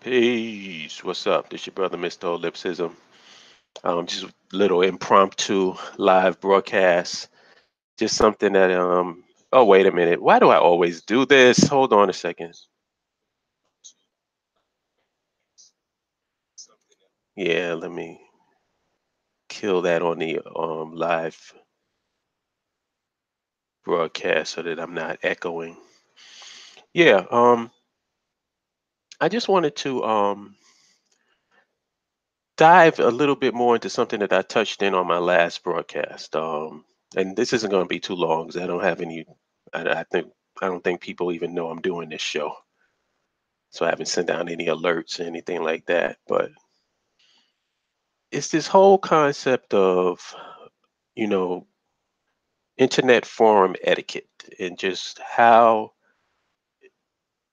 Peace. What's up? This your brother, Mr. Holipsism. Just a little impromptu live broadcast. Just something that Oh, wait a minute. Why do I always do this? Hold on a second. Yeah, let me kill that on the live broadcast so that I'm not echoing. Yeah, I just wanted to dive a little bit more into something that I touched in on my last broadcast. And this isn't going to be too long because I don't have any. I don't think people even know I'm doing this show, so I haven't sent out any alerts or anything like that. But it's this whole concept of you know internet forum etiquette and just how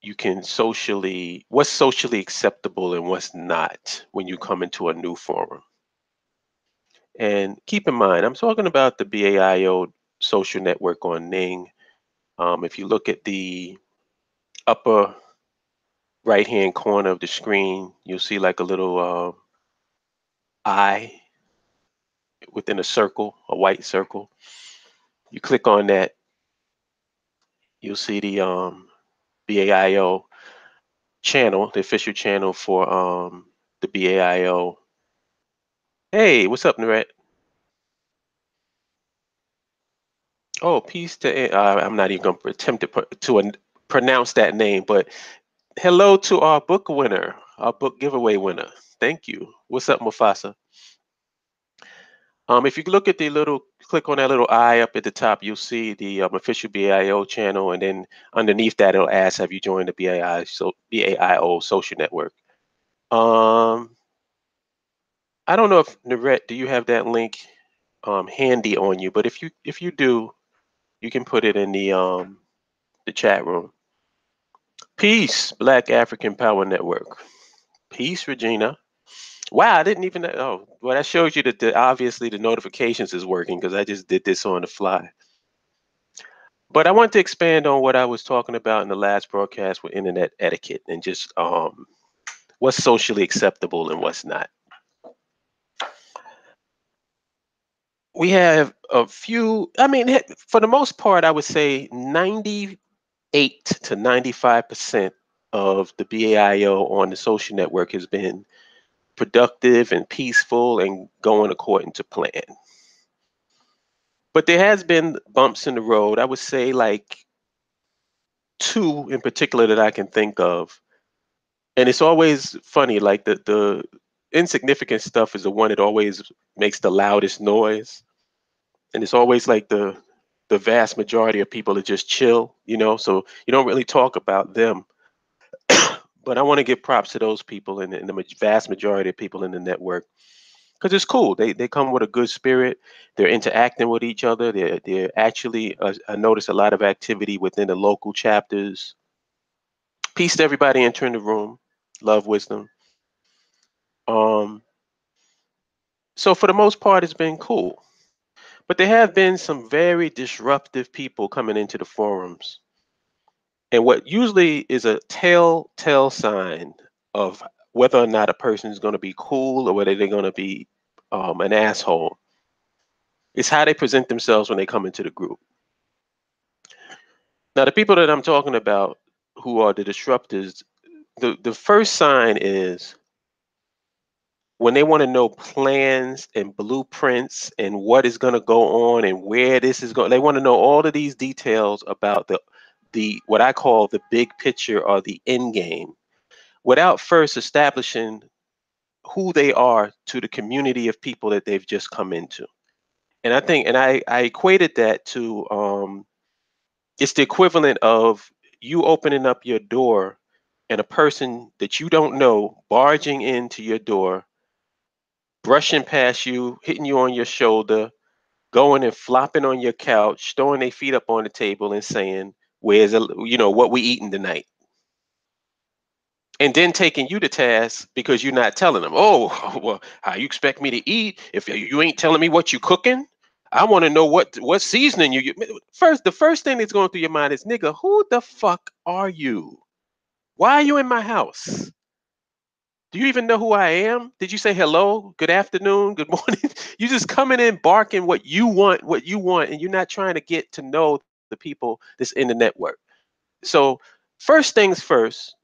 you can what's socially acceptable and what's not when you come into a new forum. And keep in mind, I'm talking about the BAIO social network on Ning. If you look at the upper right hand corner of the screen, you'll see like a little eye within a circle, a white circle. You click on that, you'll see the BAIO channel, the official channel for the BAIO. Hey, what's up, Naret? Oh, peace to. I'm not even going to attempt to pronounce that name, but hello to our book winner, our book giveaway winner. Thank you. What's up, Mufasa? If you look at the little, click on that little eye up at the top, you'll see the official BAIO channel, and then underneath that, it'll ask, "Have you joined the BAIO social network?" Um, I don't know if Narette, do you have that link handy on you? But if you do, you can put it in the chat room. Peace, Black African Power Network. Peace, Regina. Wow, I didn't even know. Oh, well, that shows you that obviously the notifications is working because I just did this on the fly. But I want to expand on what I was talking about in the last broadcast with internet etiquette and just what's socially acceptable and what's not. We have a few, I mean, for the most part, I would say 98 to 95% of the BAIO on the social network has been productive and peaceful and going according to plan. But there has been bumps in the road. I would say like two in particular that I can think of. And it's always funny, like the insignificant stuff is the one that always makes the loudest noise. And it's always like the vast majority of people are just chill, so you don't really talk about them. But I want to give props to those people and the vast majority of people in the network because it's cool. They come with a good spirit. They're interacting with each other. They're actually I notice a lot of activity within the local chapters. Peace to everybody entering the room. Love, wisdom. Um, so for the most part, it's been cool. But there have been some very disruptive people coming into the forums. And what usually is a telltale sign of whether or not a person is going to be cool or whether they're going to be an asshole is how they present themselves when they come into the group. Now, the people that I'm talking about who are the disruptors, the first sign is when they want to know plans and blueprints and what is going to go on and where this is going. They want to know all of these details about the what I call the big picture or the end game without first establishing who they are to the community of people that they've just come into. And I think, and I equated that to it's the equivalent of you opening up your door and a person that you don't know barging into your door, brushing past you, hitting you on your shoulder, going and flopping on your couch, throwing their feet up on the table and saying, what we eating tonight? And then taking you to task because you're not telling them. Oh, well, how you expect me to eat if you ain't telling me what you cooking? I want to know what seasoning you first. The first thing that's going through your mind is, nigga, who the fuck are you? Why are you in my house? Do you even know who I am? Did you say hello, good afternoon, good morning? You just coming in barking what you want, and you're not trying to get to know the people that's in the network. So first things first,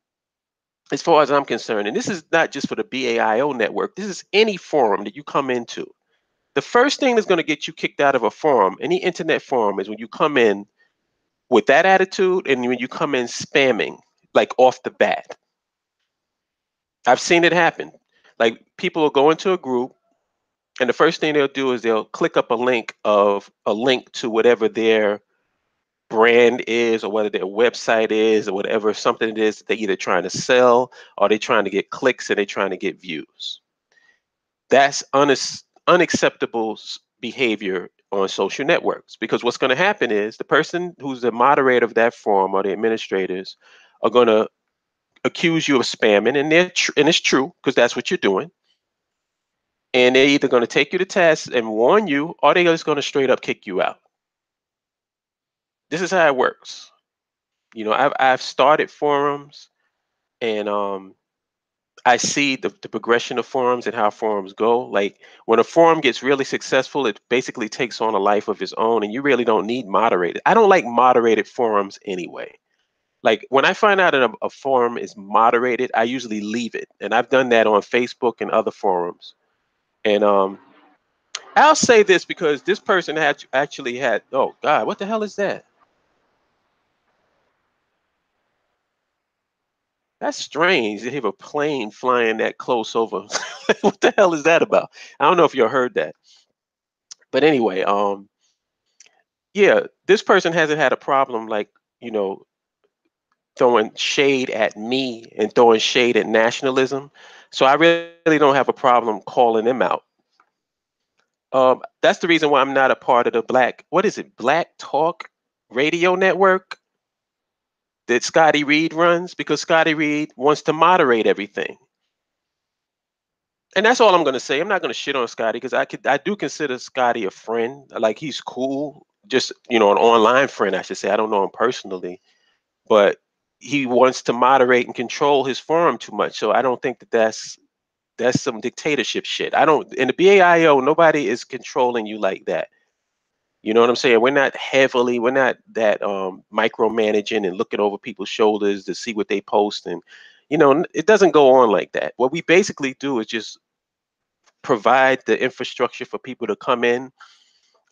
as far as I'm concerned, and this is not just for the BAIO network, this is any forum that you come into. The first thing that's going to get you kicked out of a forum, any internet forum, is when you come in with that attitude and when you come in spamming, like off the bat. I've seen it happen. Like people will go into a group, and the first thing they'll do is they'll click up a link to whatever their brand is or whether their website is or whatever something it is that they're either trying to sell or they're trying to get clicks and they're trying to get views. That's unacceptable behavior on social networks, because what's going to happen is the person who's the moderator of that forum or the administrators are going to accuse you of spamming, and and it's true because that's what you're doing. And they're either going to take you to task and warn you, or they're just going to straight up kick you out. This is how it works. You know, I've started forums, and I see the progression of forums and how forums go. Like when a forum gets really successful, it basically takes on a life of its own, and you really don't need moderated. I don't like moderated forums anyway. Like when I find out that a forum is moderated, I usually leave it, and I've done that on Facebook and other forums. And I'll say this because this person had actually had. Oh God, what the hell is that? That's strange to have a plane flying that close over. What the hell is that about? I don't know if you heard that. But anyway, yeah, this person hasn't had a problem like, you know, throwing shade at me and throwing shade at nationalism. So I really don't have a problem calling them out. That's the reason why I'm not a part of the what is it, Black Talk Radio Network that Scotty Reed runs, because Scotty Reed wants to moderate everything. And that's all I'm gonna say. I'm not gonna shit on Scotty because I do consider Scotty a friend. Like he's cool, just an online friend, I should say. I don't know him personally, but he wants to moderate and control his forum too much. So I don't think that's some dictatorship shit. I don't In the BAIO, nobody is controlling you like that. You know what I'm saying? We're not that micromanaging and looking over people's shoulders to see what they post, and it doesn't go on like that. What we basically do is just provide the infrastructure for people to come in,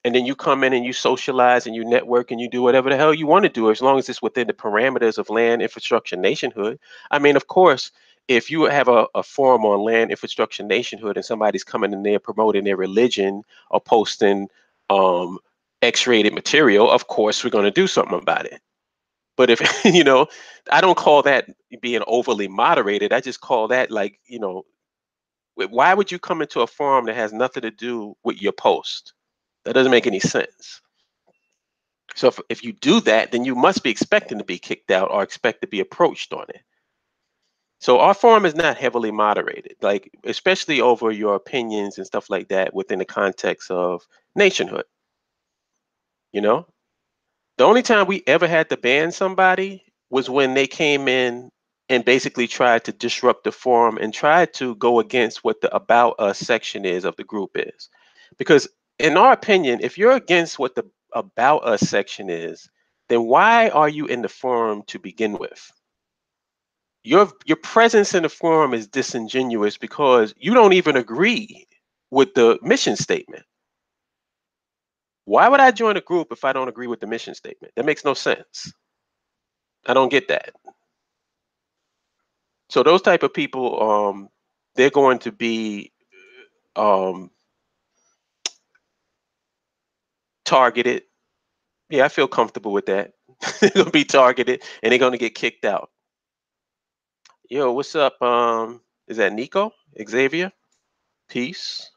and then you come in and you socialize and you network and you do whatever the hell you want to do, as long as it's within the parameters of land infrastructure nationhood. I mean, of course, if you have a forum on land infrastructure nationhood and somebody's coming in there promoting their religion or posting um, X-rated material, of course we're going to do something about it. But if I don't call that being overly moderated. I just call that, like, why would you come into a forum that has nothing to do with your post? That doesn't make any sense. So if you do that, then you must be expecting to be kicked out or expect to be approached on it. So our forum is not heavily moderated, like especially over your opinions and stuff like that within the context of nationhood. You know, the only time we ever had to ban somebody was when they came in and basically tried to disrupt the forum and tried to go against what the about us section is of the group is. Because in our opinion, if you're against what the about us section is, then why are you in the forum to begin with? Your presence in the forum is disingenuous because you don't even agree with the mission statement. Why would I join a group if I don't agree with the mission statement? That makes no sense. I don't get that. So those type of people, they're going to be um, targeted. Yeah, I feel comfortable with that. They're gonna be targeted and they're gonna get kicked out. Yo, what's up? Is that Nico? Xavier? Peace.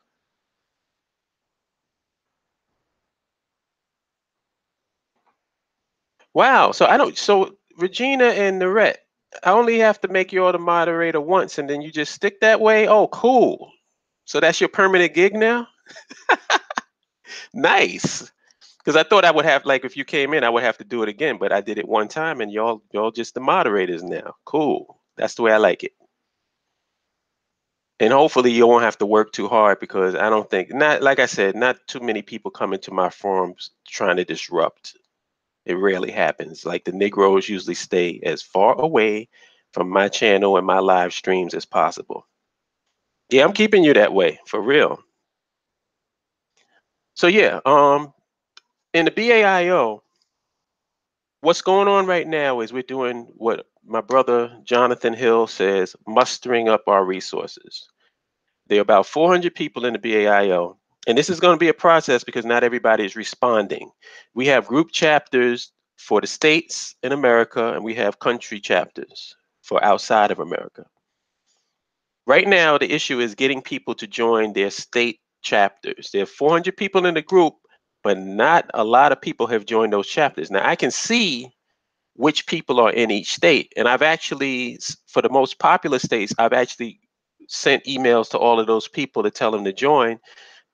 Wow. So I don't. So Regina and Narette, I only have to make you all the moderator once, and then you just stick that way. Oh, cool. So that's your permanent gig now. Nice. Because I thought I would have, like, if you came in, I would have to do it again, but I did it one time, and y'all just the moderators now. Cool. That's the way I like it. And hopefully you won't have to work too hard, because I don't think, not like I said, not too many people come into my forums trying to disrupt. It rarely happens. Like, the Negroes usually stay as far away from my channel and my live streams as possible. Yeah, I'm keeping you that way, for real. So yeah, in the BAIO, what's going on right now is we're doing what my brother Jonathan Hill says, mustering up our resources. There are about 400 people in the BAIO, and this is going to be a process because not everybody is responding. We have group chapters for the states in America, and we have country chapters for outside of America. Right now, the issue is getting people to join their state chapters. There are 400 people in the group, but not a lot of people have joined those chapters. Now, I can see which people are in each state, and I've actually, for the most popular states, I've actually sent emails to all of those people to tell them to join,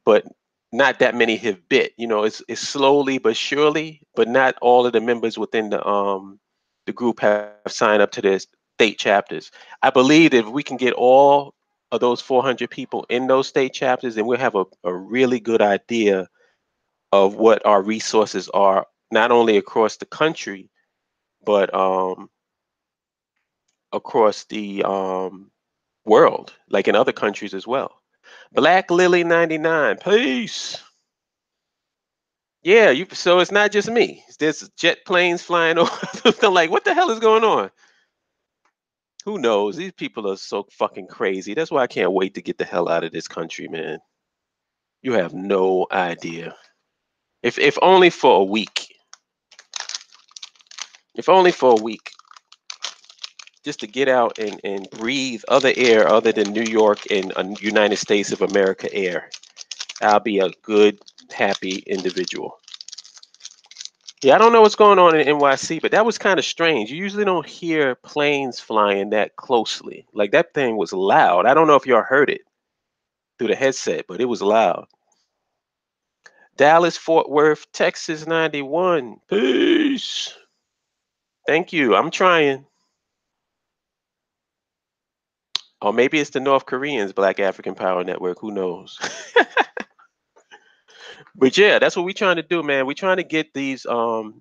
but not that many have bit. You know, it's slowly but surely, but not all of the members within the group have signed up to their state chapters. I believe that if we can get all of those 400 people in those state chapters, then we'll have a really good idea of what our resources are, not only across the country, but across the world, like in other countries as well. Black Lily 99, peace. Yeah, you. So it's not just me. There's jet planes flying over. I'm like, what the hell is going on? Who knows? These people are so fucking crazy. That's why I can't wait to get the hell out of this country, man. You have no idea. If only for a week. If only for a week. Just to get out and breathe other air other than New York and United States of America air. I'll be a good, happy individual. Yeah, I don't know what's going on in NYC, but that was kind of strange. You usually don't hear planes flying that closely. Like, that thing was loud. I don't know if y'all heard it through the headset, but it was loud. Dallas, Fort Worth, Texas 91. Peace. Thank you. I'm trying. Or maybe it's the North Koreans, Black African Power Network. Who knows? But yeah, that's what we're trying to do, man. We're trying to get these oh,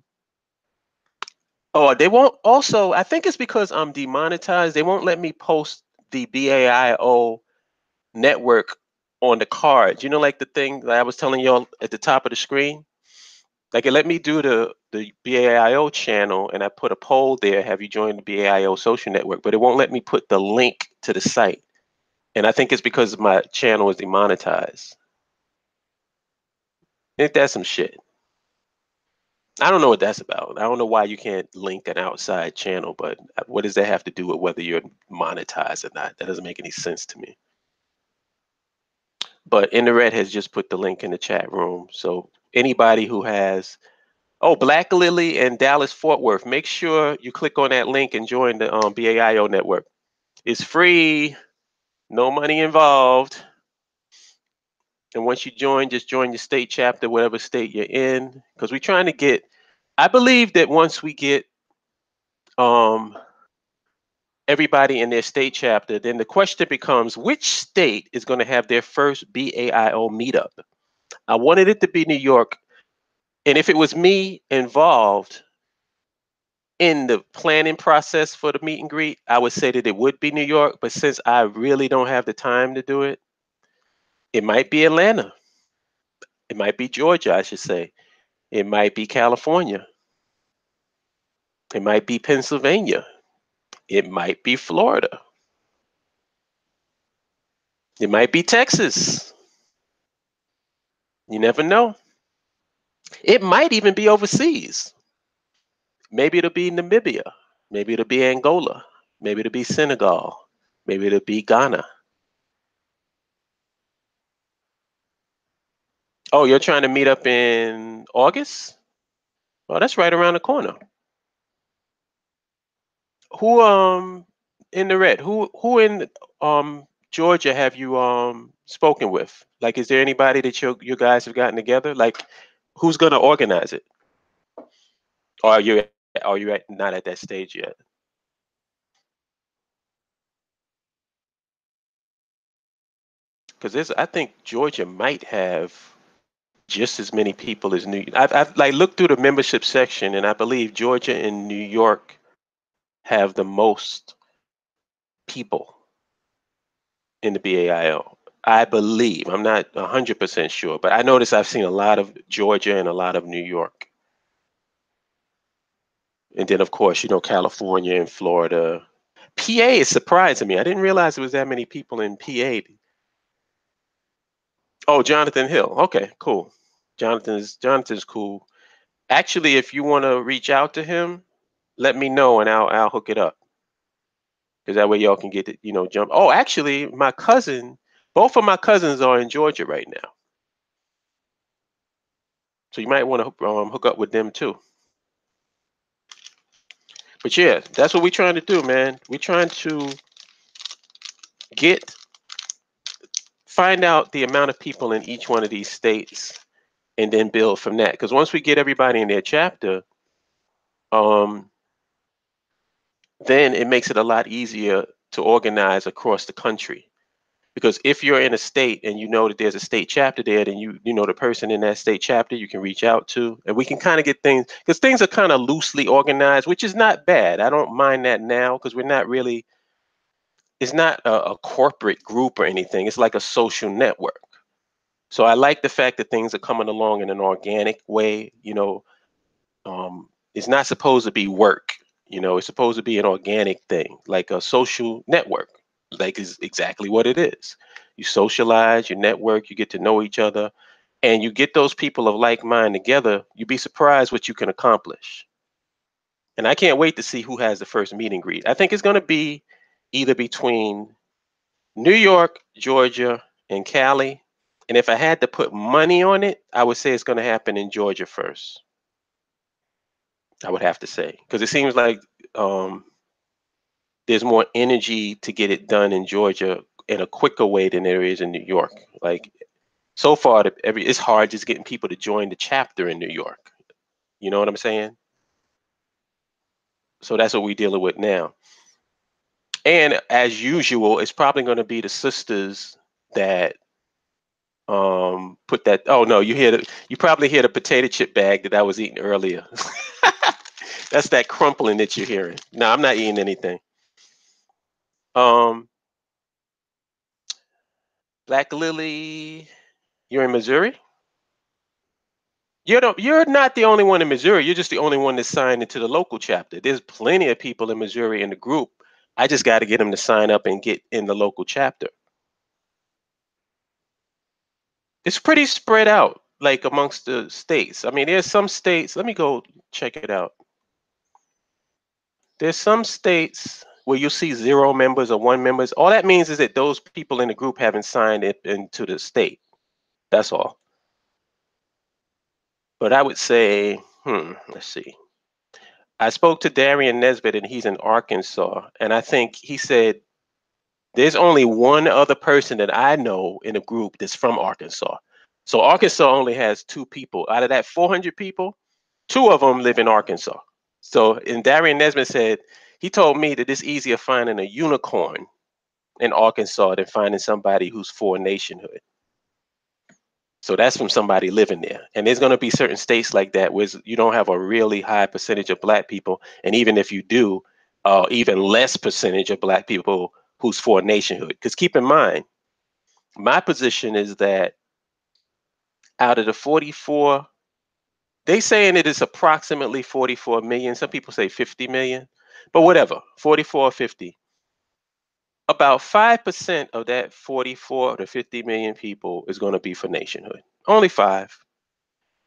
they won't. Also, I think it's because I'm demonetized. They won't let me post the BAIO network on the cards. You know, like the thing that I was telling y'all at the top of the screen. Like, it let me do the BAIO channel, and I put a poll there. Have you joined the BAIO social network? But it won't let me put the link to the site, and I think it's because my channel is demonetized. Ain't that some shit? I don't know what that's about. I don't know why you can't link an outside channel, but what does that have to do with whether you're monetized or not? That doesn't make any sense to me. But Internet has just put the link in the chat room. So anybody who has, oh, Black Lily and Dallas Fort Worth, make sure you click on that link and join the BAIO network. It's free, no money involved. And once you join, just join your state chapter, whatever state you're in, because we're trying to get, I believe that once we get everybody in their state chapter, then the question becomes, which state is going to have their first BAIO meetup? I wanted it to be New York. And if it was me involved in the planning process for the meet and greet, I would say that it would be New York. But since I really don't have the time to do it, it might be Atlanta. It might be Georgia, I should say. It might be California. It might be Pennsylvania. It might be Florida. It might be Texas. You never know. It might even be overseas. Maybe it'll be Namibia. Maybe it'll be Angola. Maybe it'll be Senegal. Maybe it'll be Ghana. Oh, you're trying to meet up in August? Oh, that's right around the corner. Who in the red? Who in Georgia have you spoken with? Like, is there anybody that you guys have gotten together? Like, who's gonna organize it? Or are you not at that stage yet? because I think Georgia might have just as many people as New. I've like looked through the membership section, and I believe Georgia and New York have the most people in the BAIO. I believe. I'm not 100% sure, but I notice I've seen a lot of Georgia and a lot of New York. And then, of course, California and Florida. PA is surprising me. I didn't realize there was that many people in PA. Oh, Jonathan Hill. Okay, cool. Jonathan's cool. Actually, if you want to reach out to him, let me know and I'll hook it up. Because that way y'all can get it, jump. Oh, actually, both of my cousins are in Georgia right now. So you might want to hook up with them too. But yeah, that's what we're trying to do, man. We're trying to find out the amount of people in each one of these states and then build from that. Because once we get everybody in their chapter, then it makes it a lot easier to organize across the country. Because if you're in a state and you know that there's a state chapter there, then you know the person in that state chapter you can reach out to, and we can kind of get things, because things are kind of loosely organized, which is not bad. I don't mind that now, because we're not really, it's not a corporate group or anything. It's like a social network. So I like the fact that things are coming along in an organic way. It's not supposed to be work. It's supposed to be an organic thing, like a social network, like is exactly what it is. You socialize, you network, you get to know each other, and you get those people of like mind together. You'd be surprised what you can accomplish. And I can't wait to see who has the first meet and greet. I think it's going to be either between New York, Georgia, and Cali. And if I had to put money on it, I would say it's going to happen in Georgia first. I would have to say, because it seems like um, there's more energy to get it done in Georgia in a quicker way than there is in New York. Like so far, it's hard just getting people to join the chapter in New York. You know what I'm saying? So that's what we're dealing with now. And as usual, it's probably going to be the sisters that put that. Oh no, you probably hear the potato chip bag that I was eating earlier. That's that crumpling that you're hearing. No, I'm not eating anything. Um, Black Lily, you're in Missouri? You're not the only one in Missouri. You're just the only one that's signed into the local chapter. There's plenty of people in Missouri in the group. I just got to get them to sign up and get in the local chapter. It's pretty spread out, like amongst the states. I mean, there's some states. Let me go check it out. There's some states where you'll see 0 members or 1 members. All that means is that those people in the group haven't signed it into the state. That's all. But I would say, let's see. I spoke to Darian Nesbitt, and he's in Arkansas, and I think he said there's only one other person that I know in a group that's from Arkansas. So Arkansas only has 2 people. Out of that 400 people, 2 of them live in Arkansas. So, and Darian Nesbitt said, he told me that it's easier finding a unicorn in Arkansas than finding somebody who's for nationhood. So that's from somebody living there. And there's going to be certain states like that where you don't have a really high percentage of Black people. And even if you do, even less percentage of Black people who's for nationhood. Because keep in mind, my position is that out of the 44, they saying it is approximately 44 million. Some people say 50 million, but whatever, 44 or 50. About 5% of that 44 to 50 million people is going to be for nationhood. Only 5.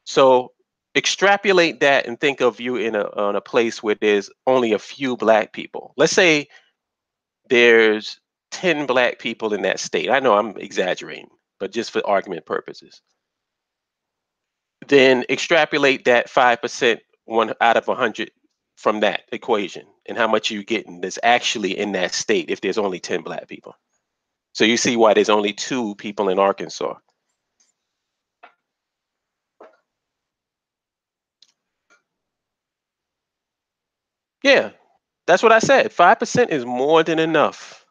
So extrapolate that and think of you on a place where there's only a few Black people. Let's say there's 10 Black people in that state. I know I'm exaggerating, but just for argument purposes. Then extrapolate that 5%, 1 out of 100 from that equation, and how much you're getting that's actually in that state if there's only 10 Black people. So you see why there's only 2 people in Arkansas. Yeah, that's what I said. 5% is more than enough.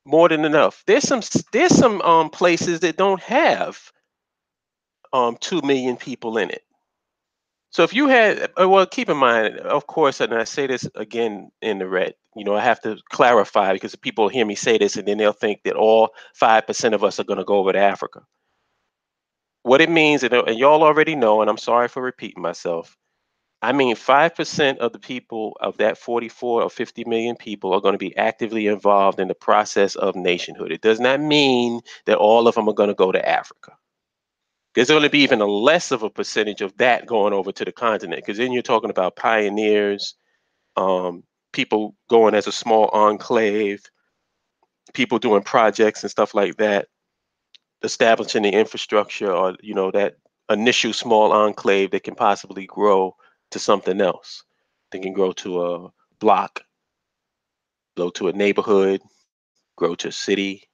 more than enough. There's some places that don't have 2 million people in it. So if you had, well, keep in mind, of course, and I say this again in the red, I have to clarify because people hear me say this and then they'll think that all 5% of us are going to go over to Africa. What it means, and y'all already know, and I'm sorry for repeating myself, I mean 5% of the people of that 44 or 50 million people are going to be actively involved in the process of nationhood. It does not mean that all of them are going to go to Africa. There's going to be even a less of a percentage of that going over to the continent, because then you're talking about pioneers, um, people going as a small enclave, people doing projects and stuff like that, establishing the infrastructure, or that initial small enclave that can possibly grow to something else. They can grow to a block, grow to a neighborhood, grow to a city.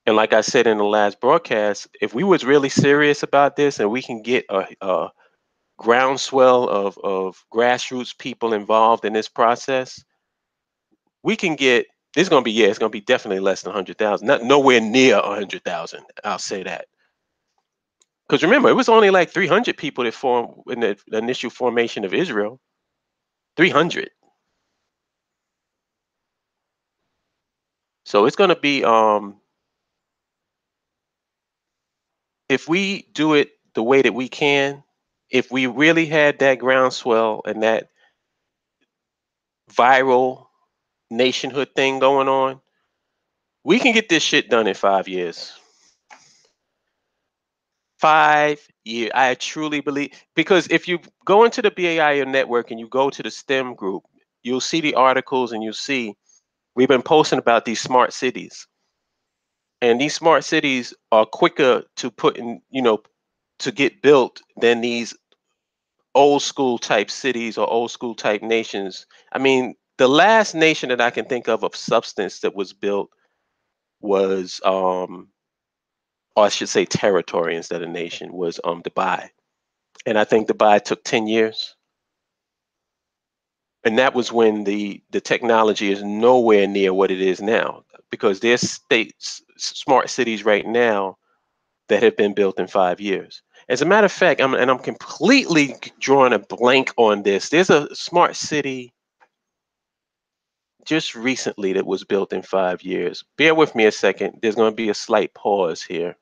And like I said in the last broadcast, if we was really serious about this and we can get a groundswell of grassroots people involved in this process, we can get. It's gonna be, it's gonna be definitely less than 100,000. Not nowhere near 100,000. I'll say that. Because remember, it was only like 300 people that formed in the initial formation of Israel. 300. So it's gonna be, if we do it the way that we can, if we really had that groundswell and that viral nationhood thing going on, we can get this shit done in 5 years. 5 years. I truly believe, because if you go into the BAIO network and you go to the STEM group, you'll see the articles and you'll see we've been posting about these smart cities. And these smart cities are quicker to put in, to get built than these old school type cities or old school type nations. I mean, the last nation that I can think of substance that was built was, or I should say territory instead of nation, was Dubai. And I think Dubai took 10 years. And that was when the technology is nowhere near what it is now, because there's states, smart cities right now that have been built in 5 years. As a matter of fact, I'm completely drawing a blank on this. There's a smart city just recently that was built in 5 years. Bear with me a second. There's going to be a slight pause here.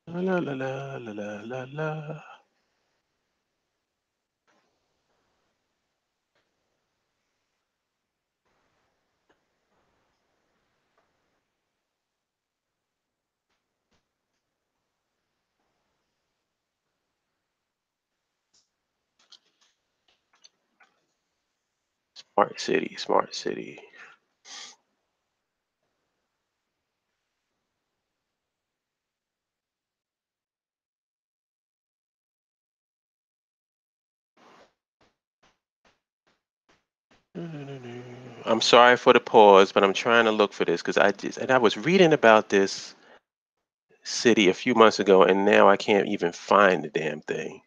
La la la la la la la. Smart city, smart city. I'm sorry for the pause, but I'm trying to look for this because I was reading about this city a few months ago, and now I can't even find the damn thing.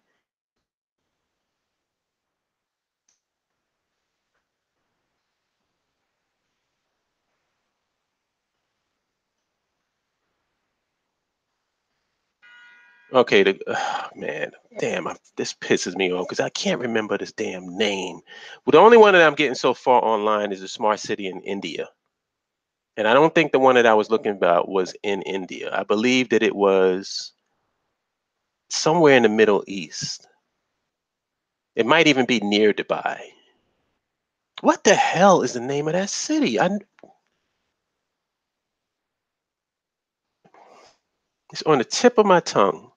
Okay, man, damn, this pisses me off because I can't remember this damn name. Well, the only one that I'm getting so far online is a smart city in India. And I don't think the one that I was looking about was in India. I believe that it was somewhere in the Middle East. It might even be near Dubai. What the hell is the name of that city? It's on the tip of my tongue.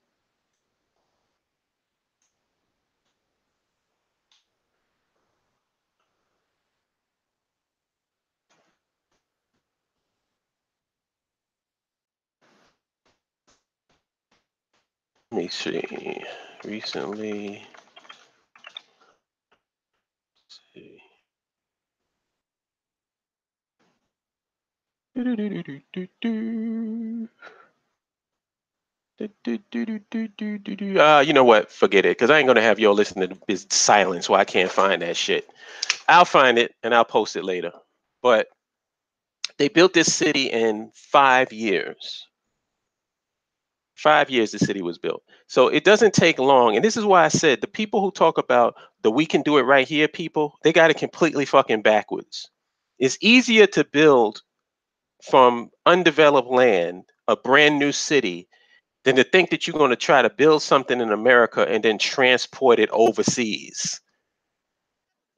Let me see. Recently. See. You know what? Forget it, because I ain't gonna have y'all listen to this silence where I can't find that shit. I'll find it and I'll post it later. But they built this city in 5 years. 5 years the city was built. So it doesn't take long. And this is why I said the people who talk about the we can do it right here people, they got it completely fucking backwards. It's easier to build from undeveloped land a brand new city than to think that you're going to try to build something in America and then transport it overseas.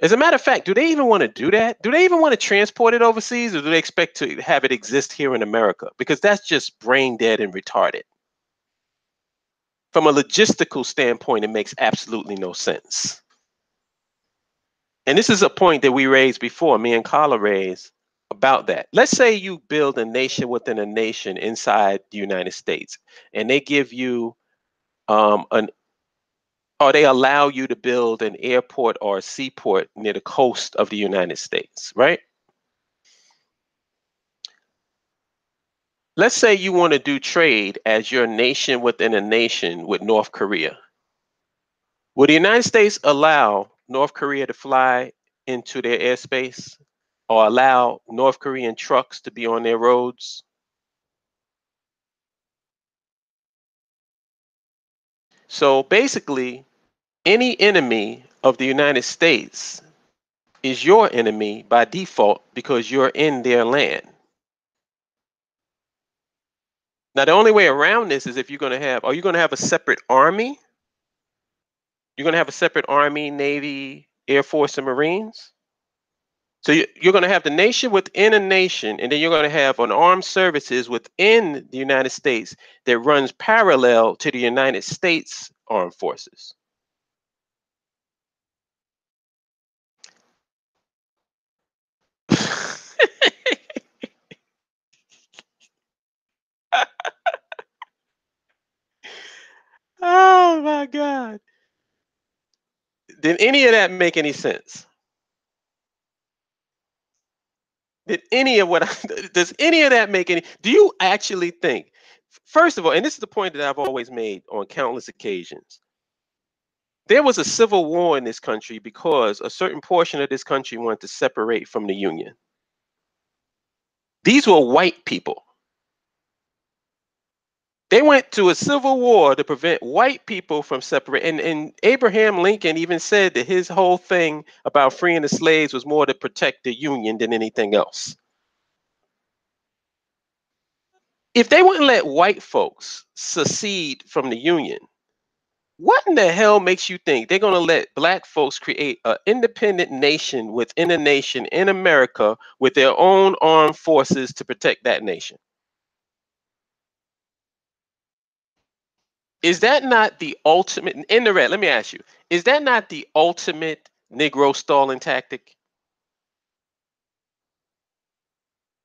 As a matter of fact, do they even want to do that? Do they even want to transport it overseas, or do they expect to have it exist here in America? Because that's just brain dead and retarded. From a logistical standpoint, it makes absolutely no sense. And this is a point that we raised before, me and Carla raised about that. Let's say you build a nation within a nation inside the United States, and they give you or they allow you to build an airport or a seaport near the coast of the United States, right? Let's say you want to do trade as your nation within a nation with North Korea. Would the United States allow North Korea to fly into their airspace or allow North Korean trucks to be on their roads? So basically, any enemy of the United States is your enemy by default because you're in their land. Now, the only way around this is if you're going to have, are you going to have a separate army? You're going to have a separate army, Navy, Air Force, and Marines? So you're going to have the nation within a nation, and then you're going to have an armed services within the United States that runs parallel to the United States Armed Forces. Oh my God. Did any of that make any sense? Did any of what does any of that make any? Do you actually think, first of all, and this is the point that I've always made on countless occasions, there was a civil war in this country because a certain portion of this country wanted to separate from the Union. These were white people. They went to a civil war to prevent white people from separating. And Abraham Lincoln even said that his whole thing about freeing the slaves was more to protect the Union than anything else. If they wouldn't let white folks secede from the Union, what in the hell makes you think they're going to let black folks create an independent nation within a nation in America with their own armed forces to protect that nation? Is that not the ultimate in the red? Let me ask you, is that not the ultimate Negro stalling tactic?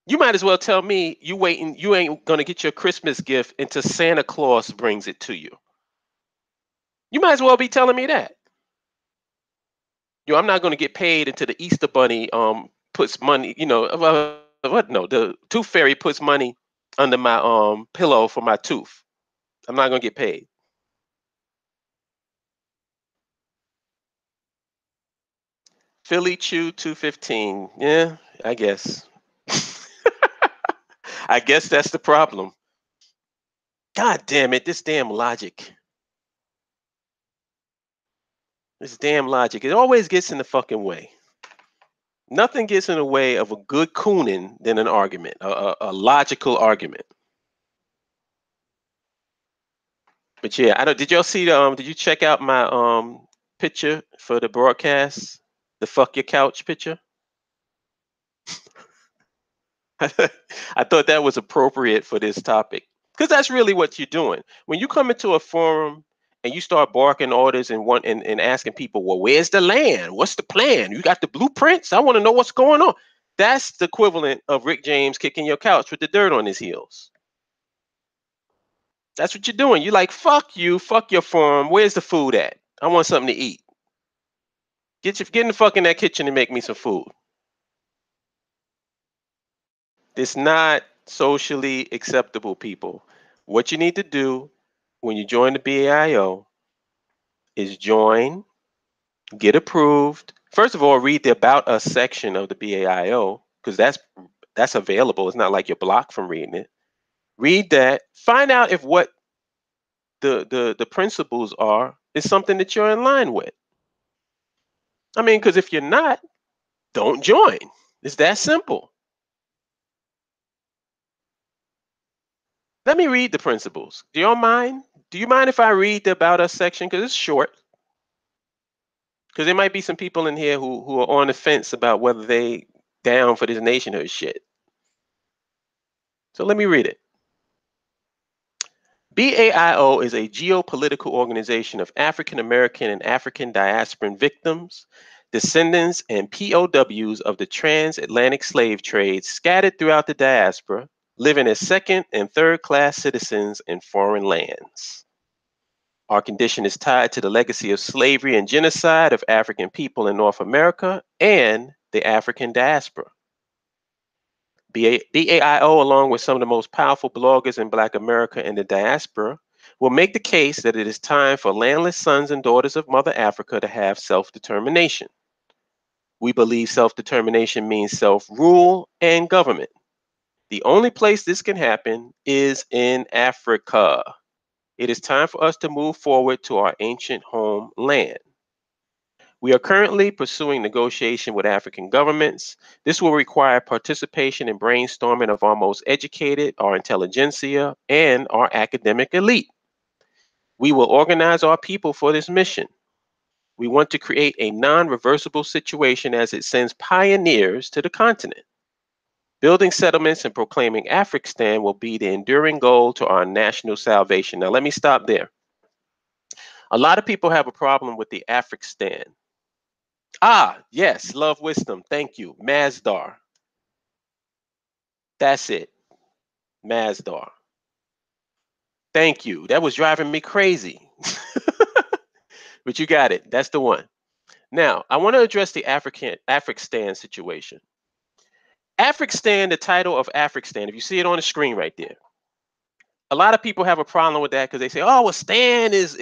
You might as well tell me you waiting, you ain't gonna get your Christmas gift until Santa Claus brings it to you. You might as well be telling me that. I'm not gonna get paid until the Easter Bunny puts money, what no, the Tooth Fairy puts money under my pillow for my tooth. I'm not gonna get paid. Philly Chew 215. Yeah, I guess. I guess that's the problem. God damn it, this damn logic. This damn logic. It always gets in the fucking way. Nothing gets in the way of a good cooning than an argument, a logical argument. But yeah, I don't. Did y'all see the? Did you check out my picture for the broadcast? The fuck your couch picture. I thought that was appropriate for this topic because that's really what you're doing when you come into a forum and you start barking orders and asking people, well, where's the land? What's the plan? You got the blueprints? I want to know what's going on. That's the equivalent of Rick James kicking your couch with the dirt on his heels. That's what you're doing. You're like, fuck you, fuck your forum. Where's the food at? I want something to eat. Get in the fuck in that kitchen and make me some food. It's not socially acceptable, people. What you need to do when you join the BAIO is join, get approved. First of all, read the About Us section of the BAIO, because that's available. It's not like you're blocked from reading it. Read that. Find out if what the principles are is something that you're in line with. I mean, because if you're not, don't join. It's that simple. Let me read the principles. Do y'all mind? Do you mind if I read the About Us section? Because it's short. Because there might be some people in here who are on the fence about whether they down for this nationhood shit. So let me read it. BAIO is a geopolitical organization of African American and African diasporan victims, descendants, and POWs of the transatlantic slave trade scattered throughout the diaspora, living as second and third class citizens in foreign lands. Our condition is tied to the legacy of slavery and genocide of African people in North America and the African diaspora. BAIO, along with some of the most powerful bloggers in Black America and the diaspora, will make the case that it is time for landless sons and daughters of Mother Africa to have self-determination. We believe self-determination means self-rule and government. The only place this can happen is in Africa. It is time for us to move forward to our ancient homeland. We are currently pursuing negotiation with African governments. This will require participation and brainstorming of our most educated, our intelligentsia, and our academic elite. We will organize our people for this mission. We want to create a non-reversible situation as it sends pioneers to the continent. Building settlements and proclaiming Afrikstan will be the enduring goal to our national salvation. Now, let me stop there. A lot of people have a problem with the Afrikstan. Ah, yes, love wisdom. Thank you. Masdar. That's it. Masdar. Thank you. That was driving me crazy. But you got it. That's the one. Now, I want to address the Afrikstan situation. Afrikstan, the title of Afrikstan, if you see it on the screen right there, a lot of people have a problem with that because they say, "Oh, well, Stan is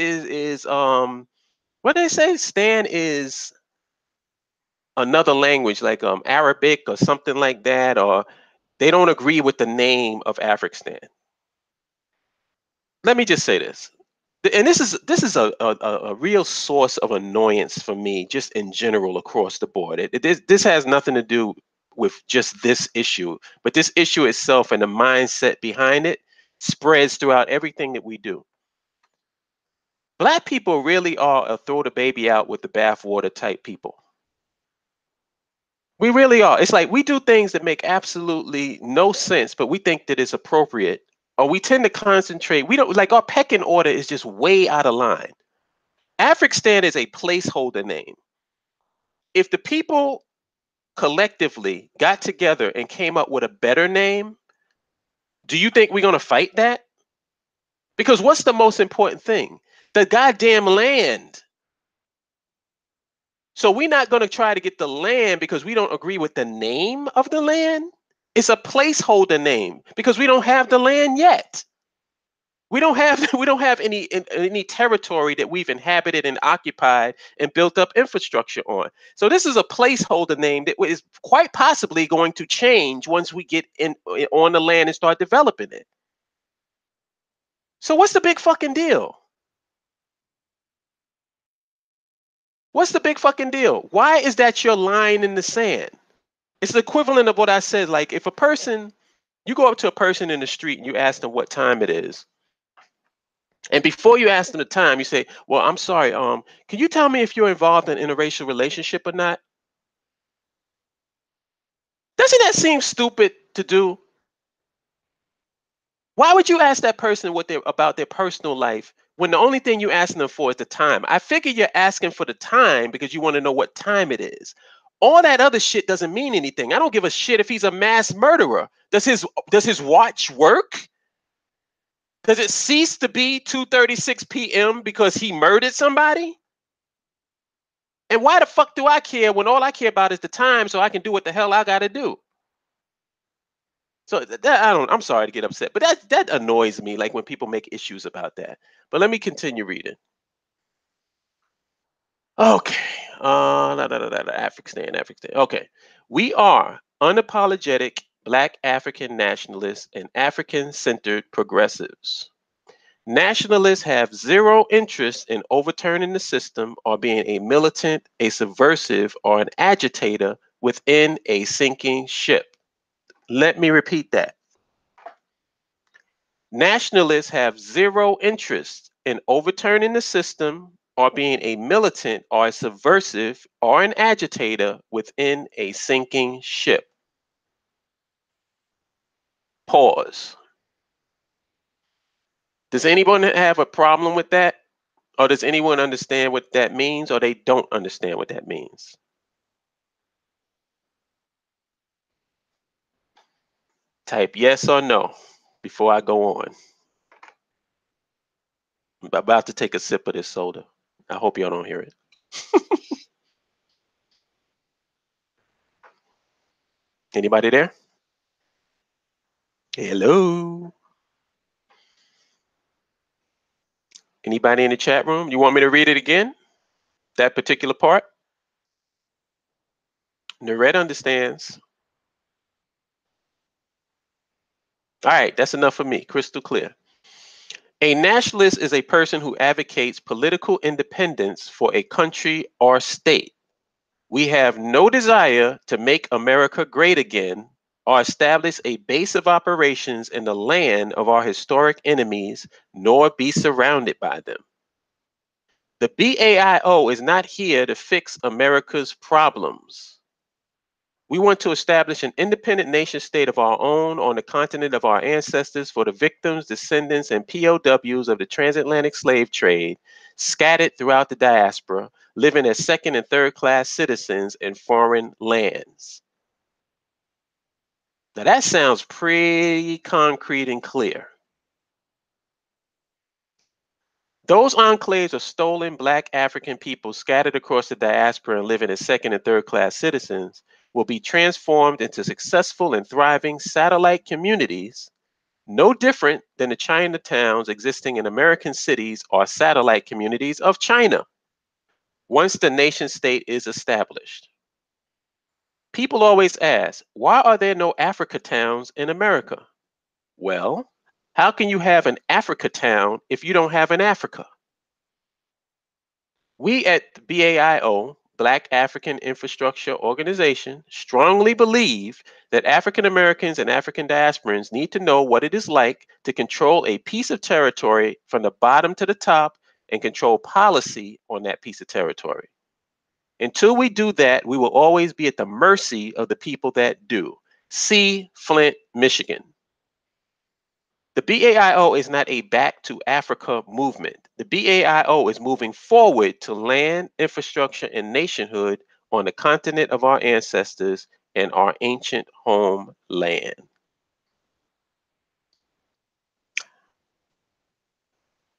what do they say? Stan is another language like Arabic or something like that, or they don't agree with the name of Afrikstan." Let me just say this, and this is a real source of annoyance for me, just in general across the board. This has nothing to do with just this issue, but this issue itself and the mindset behind it spreads throughout everything that we do. Black people really are a throw the baby out with the bathwater type people. We really are. It's like we do things that make absolutely no sense, but we think that it's appropriate. Or we tend to concentrate. We don't like our pecking order is just way out of line. Afrikstan is a placeholder name. If the people collectively got together and came up with a better name, do you think we're going to fight that? Because what's the most important thing? The goddamn land. So we're not going to try to get the land because we don't agree with the name of the land. It's a placeholder name because we don't have the land yet. We don't have any territory that we've inhabited and occupied and built up infrastructure on. So this is a placeholder name that is quite possibly going to change once we get in on the land and start developing it. So what's the big fucking deal? What's the big fucking deal? Why is that your line in the sand? It's the equivalent of what I said. Like if you go up to a person in the street and you ask them what time it is. And before you ask them the time, you say, "Well, I'm sorry. Can you tell me if you're involved in an interracial relationship or not?" Doesn't that seem stupid to do? Why would you ask that person what they're about their personal life when the only thing you're asking them for is the time? I figure you're asking for the time because you want to know what time it is. All that other shit doesn't mean anything. I don't give a shit if he's a mass murderer. Does his watch work? Does it cease to be 2:36 p.m. because he murdered somebody? And why the fuck do I care when all I care about is the time so I can do what the hell I gotta do? So that I don't. I'm sorry to get upset, but that annoys me. Like when people make issues about that. But let me continue reading. Okay. Afrikstan, Afrikstan. Okay. We are unapologetic Black African nationalists and African centered progressives. Nationalists have zero interest in overturning the system or being a militant, a subversive, or an agitator within a sinking ship. Let me repeat that. Nationalists have zero interest in overturning the system or being a militant or a subversive or an agitator within a sinking ship. Pause. Does anyone have a problem with that? Or does anyone understand what that means, or they don't understand what that means? Type yes or no before I go on. I'm about to take a sip of this soda. I hope y'all don't hear it. Anybody there? Hello? Anybody in the chat room? You want me to read it again? That particular part? Nared understands. All right, that's enough for me. Crystal clear. A nationalist is a person who advocates political independence for a country or state. We have no desire to make America great again or establish a base of operations in the land of our historic enemies, nor be surrounded by them. The BAIO is not here to fix America's problems. We want to establish an independent nation state of our own on the continent of our ancestors for the victims, descendants, and POWs of the transatlantic slave trade scattered throughout the diaspora, living as second and third class citizens in foreign lands. Now that sounds pretty concrete and clear. Those enclaves of stolen Black African people scattered across the diaspora and living as second and third class citizens will be transformed into successful and thriving satellite communities, no different than the Chinatowns existing in American cities or satellite communities of China, once the nation state is established. People always ask, why are there no Africa towns in America? Well, how can you have an Africa town if you don't have an Africa? We at the BAIO, Black African Infrastructure Organization, strongly believe that African Americans and African diasporans need to know what it is like to control a piece of territory from the bottom to the top and control policy on that piece of territory. Until we do that, we will always be at the mercy of the people that do. See Flint, Michigan. The BAIO is not a back to Africa movement. The BAIO is moving forward to land, infrastructure, and nationhood on the continent of our ancestors and our ancient homeland.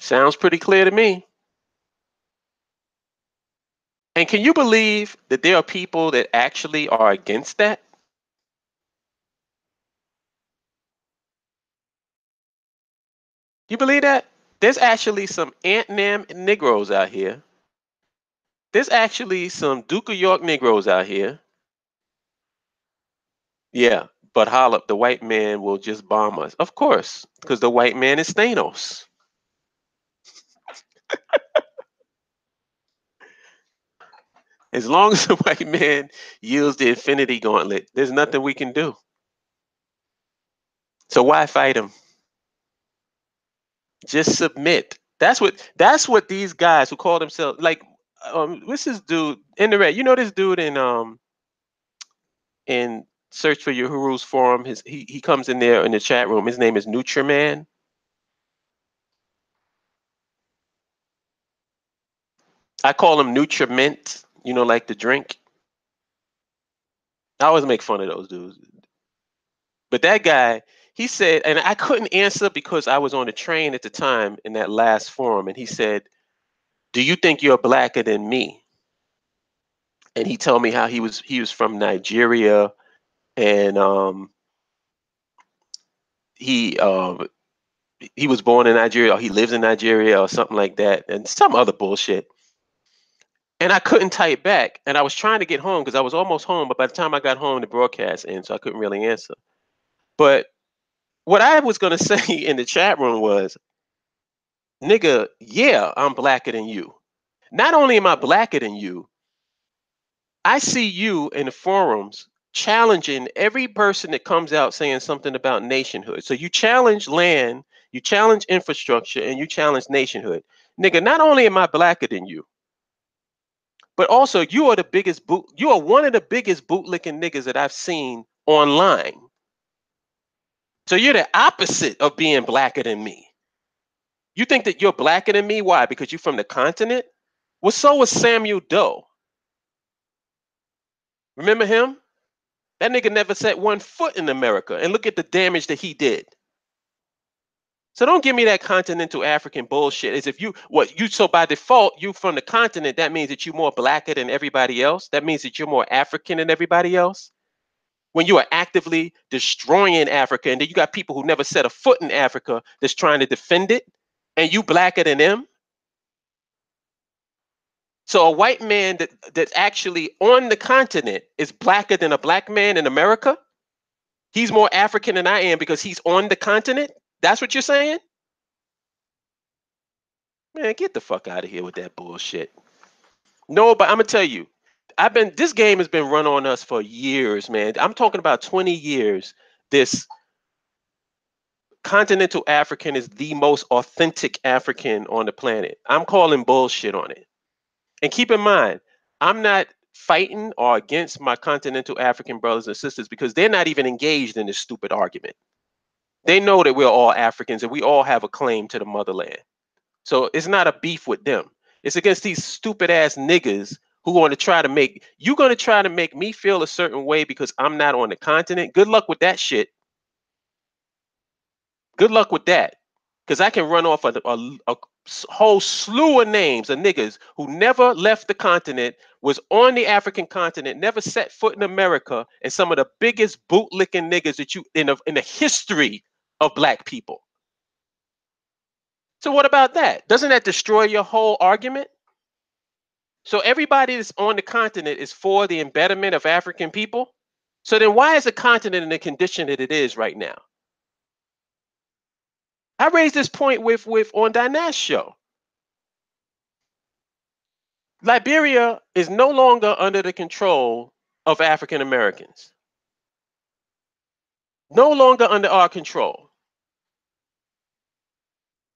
Sounds pretty clear to me. And can you believe that there are people that actually are against that? You believe that? There's actually some Ant-Nam Negroes out here. There's actually some Duke of York Negroes out here. Yeah, but Holip, the white man will just bomb us. Of course, because the white man is Thanos. As long as the white man yields the infinity gauntlet, there's nothing we can do. So why fight him? Just submit. That's what these guys who call themselves like what's this dude in the red? You know this dude in Search for Your Huru's forum. He comes in there in the chat room. His name is Nutriman. I call him Nutriment, you know, like the drink. I always make fun of those dudes. But that guy, he said, and I couldn't answer because I was on the train at the time in that last forum, and he said, "Do you think you're blacker than me?" And he told me how he was from Nigeria, and he was born in Nigeria, or he lives in Nigeria, or something like that, and some other bullshit. And I couldn't type back, and I was trying to get home because I was almost home, but by the time I got home, the broadcast ended, so I couldn't really answer. But what I was gonna say in the chat room was, nigga, yeah, I'm blacker than you. Not only am I blacker than you, I see you in the forums challenging every person that comes out saying something about nationhood. So you challenge land, you challenge infrastructure, and you challenge nationhood. Nigga, not only am I blacker than you, but also you are you are one of the biggest bootlicking niggas that I've seen online. So you're the opposite of being blacker than me. You think that you're blacker than me? Why? Because you're from the continent? Well, so was Samuel Doe. Remember him? That nigga never set one foot in America, and look at the damage that he did. So don't give me that continental African bullshit. As if so by default, you from the continent, that means that you're more blacker than everybody else. That means that you're more African than everybody else. When you are actively destroying Africa, and then you got people who never set a foot in Africa that's trying to defend it, and you blacker than them. So a white man that's actually on the continent is blacker than a black man in America. He's more African than I am because he's on the continent. That's what you're saying? Man, get the fuck out of here with that bullshit. No, but I'm gonna tell you, this game has been run on us for years, man. I'm talking about 20 years. This continental African is the most authentic African on the planet. I'm calling bullshit on it. And keep in mind, I'm not fighting or against my continental African brothers and sisters because they're not even engaged in this stupid argument. They know that we're all Africans and we all have a claim to the motherland. So it's not a beef with them. It's against these stupid ass niggas who want to try to make me feel a certain way because I'm not on the continent. Good luck with that shit. Good luck with that. Because I can run off a whole slew of names of niggas who never left the continent, was on the African continent, never set foot in America, and some of the biggest bootlicking niggas that you in the history of black people. So what about that? Doesn't that destroy your whole argument? So everybody that's on the continent is for the embedment of African people. So then why is the continent in the condition that it is right now? I raised this point with on Dinah's show. Liberia is no longer under the control of African Americans. No longer under our control.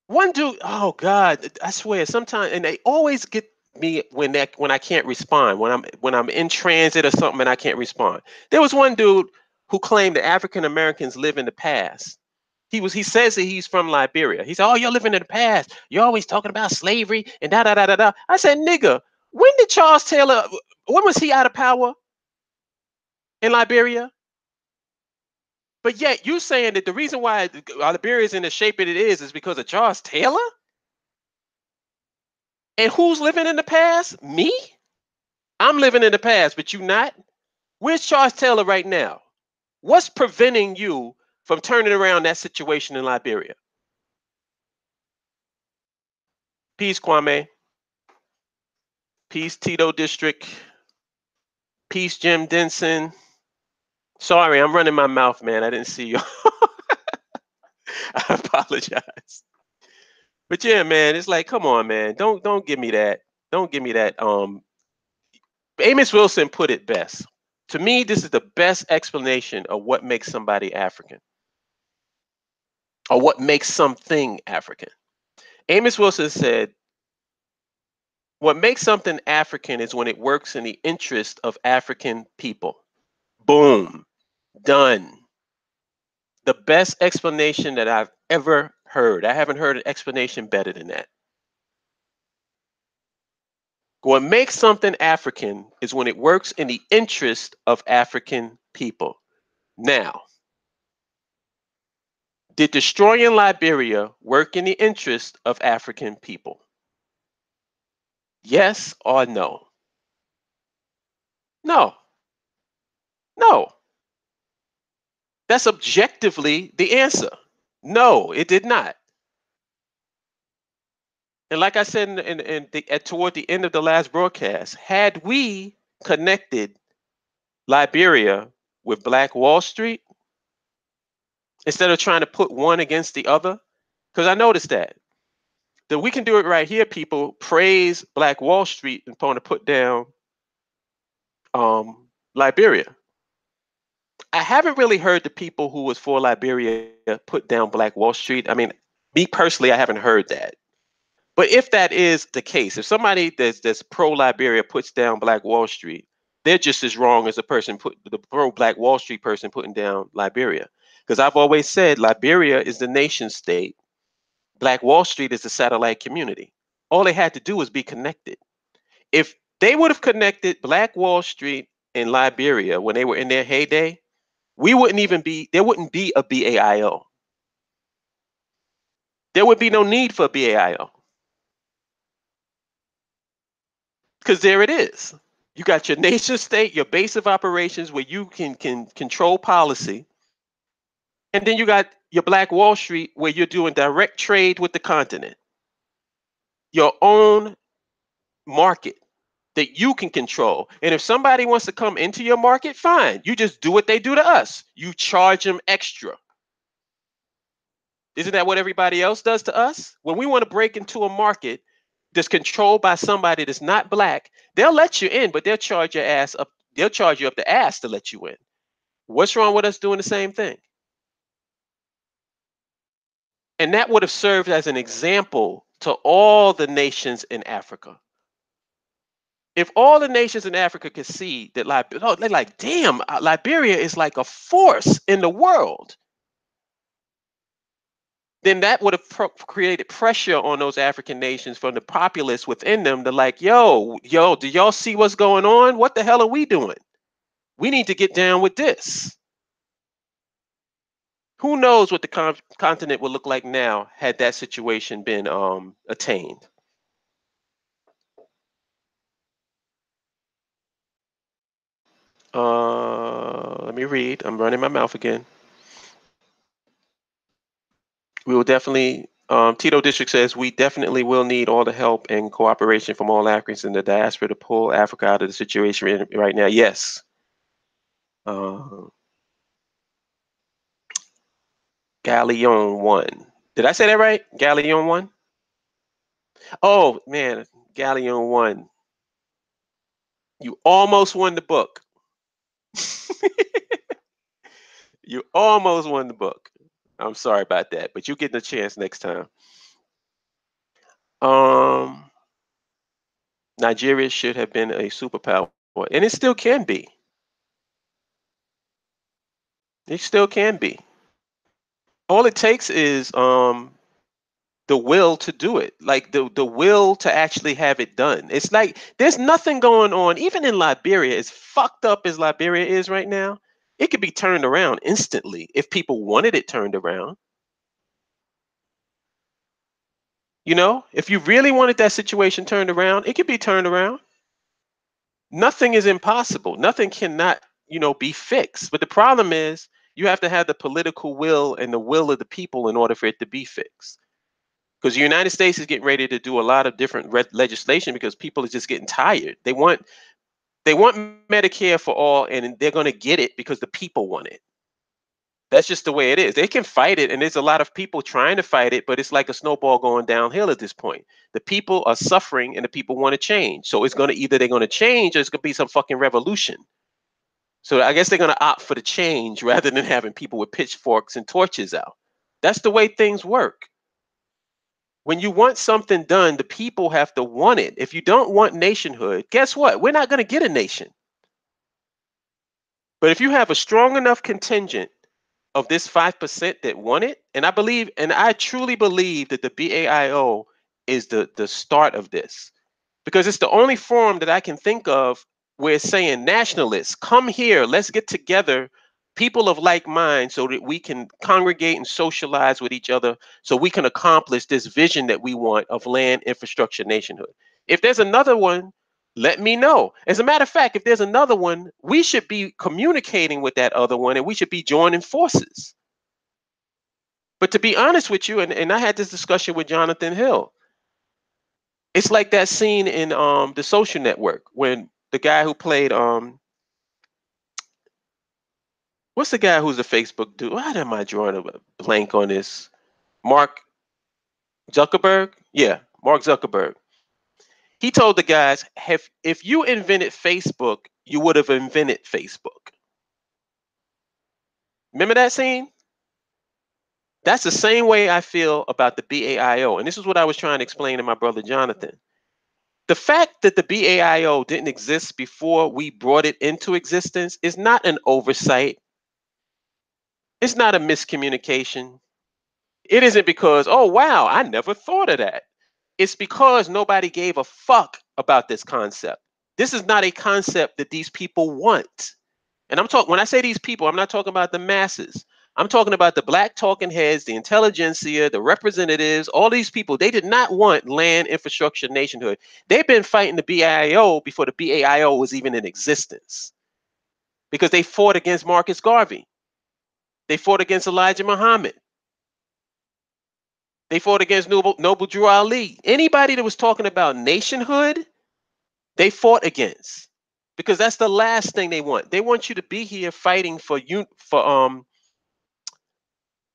One dude, oh God, I swear, sometimes, and they always get me when I can't respond, when I'm in transit or something and I can't respond. There was one dude who claimed that African Americans live in the past. He says that he's from Liberia. He said, "Oh, you're living in the past. You're always talking about slavery and da da da da da." I said, "Nigga, when did Charles Taylor? When was he out of power in Liberia?" But yet you saying that the reason why Liberia is in the shape that it is because of Charles Taylor? And who's living in the past? Me? I'm living in the past, but you not? Where's Charles Taylor right now? What's preventing you from turning around that situation in Liberia? Peace, Kwame. Peace, Tito District. Peace, Jim Denson. Sorry, I'm running my mouth, man. I didn't see you. I apologize. But yeah, man, it's like, come on, man. Don't give me that. Don't give me that. Amos Wilson put it best. To me, this is the best explanation of what makes somebody African or what makes something African. Amos Wilson said, what makes something African is when it works in the interest of African people. Boom. Done. The best explanation that I've ever heard. I haven't heard an explanation better than that. What makes something African is when it works in the interest of African people. Now, did destroying Liberia work in the interest of African people? Yes or no? No. No. That's objectively the answer. No, it did not. And like I said toward the end of the last broadcast, had we connected Liberia with Black Wall Street instead of trying to put one against the other, because I noticed that we can do it right here. People praise Black Wall Street and want to put down Liberia. I haven't really heard the people who was for Liberia put down Black Wall Street. I mean, me personally, I haven't heard that. But if that is the case, if somebody that's pro Liberia puts down Black Wall Street, they're just as wrong as the pro Black Wall Street person putting down Liberia. Because I've always said Liberia is the nation state. Black Wall Street is the satellite community. All they had to do was be connected. If they would have connected Black Wall Street and Liberia when they were in their heyday, there wouldn't be a BAIO. There would be no need for a BAIO. Because there it is. You got your nation state, your base of operations where you can control policy. And then you got your Black Wall Street where you're doing direct trade with the continent. Your own market that you can control. And if somebody wants to come into your market, fine. You just do what they do to us. You charge them extra. Isn't that what everybody else does to us? When we want to break into a market that's controlled by somebody that's not Black, they'll let you in, but they'll charge your ass up. They'll charge you up the ass to let you in. What's wrong with us doing the same thing? And that would have served as an example to all the nations in Africa. If all the nations in Africa could see that, they're like, damn, Liberia is like a force in the world, then that would have created pressure on those African nations from the populace within them to like, yo, do y'all see what's going on? What the hell are we doing? We need to get down with this. Who knows what the continent would look like now had that situation been attained? Let me read. I'm running my mouth again. We will definitely, Tito District says, we definitely will need all the help and cooperation from all Africans in the diaspora to pull Africa out of the situation right now. Yes. Galleon 1. Did I say that right? Galleon 1? Oh, man. Galleon 1. You almost won the book. You almost won the book. I'm sorry about that, but you get the chance next time. Nigeria should have been a superpower, and it still can be. It still can be. All it takes is the will to do it, like the will to actually have it done. It's like there's nothing going on, even in Liberia, as fucked up as Liberia is right now. It could be turned around instantly if people wanted it turned around. You know, if you really wanted that situation turned around, it could be turned around. Nothing is impossible. Nothing cannot, be fixed. But the problem is you have to have the political will and the will of the people in order for it to be fixed. Because the United States is getting ready to do a lot of different legislation because people are just getting tired. They want Medicare for all, and they're going to get it because the people want it. That's just the way it is. They can fight it, and there's a lot of people trying to fight it, but it's like a snowball going downhill at this point. The people are suffering, and the people want to change. So it's going to either they're going to change, or it's going to be some fucking revolution. So I guess they're going to opt for the change rather than having people with pitchforks and torches out. That's the way things work. When you want something done, the people have to want it. If you don't want nationhood, guess what? We're not going to get a nation. But if you have a strong enough contingent of this 5% that want it, and I truly believe that the BAIO is the start of this, because it's the only forum that I can think of where it's saying nationalists, come here, let's get together, people of like mind, so that we can congregate and socialize with each other, so we can accomplish this vision that we want of land, infrastructure, nationhood. If there's another one, let me know. As a matter of fact, if there's another one, we should be communicating with that other one, and we should be joining forces. But to be honest with you, and I had this discussion with Jonathan Hill, it's like that scene in The Social Network when the guy who played what's the guy who's a Facebook dude? Why am I drawing a blank on this? Mark Zuckerberg? Yeah, Mark Zuckerberg. He told the guys, if you invented Facebook, you would have invented Facebook. Remember that scene? That's the same way I feel about the BAIO. And this is what I was trying to explain to my brother Jonathan. The fact that the BAIO didn't exist before we brought it into existence is not an oversight. It's not a miscommunication. It isn't because, oh, wow, I never thought of that. It's because nobody gave a fuck about this concept. This is not a concept that these people want. And I'm talking, when I say these people, I'm not talking about the masses. I'm talking about the black talking heads, the intelligentsia, the representatives, all these people. They did not want land, infrastructure, nationhood. They've been fighting the BAIO before the BAIO was even in existence because they fought against Marcus Garvey. They fought against Elijah Muhammad. They fought against Noble Drew Ali. Anybody that was talking about nationhood, they fought against because that's the last thing they want. They want you to be here fighting for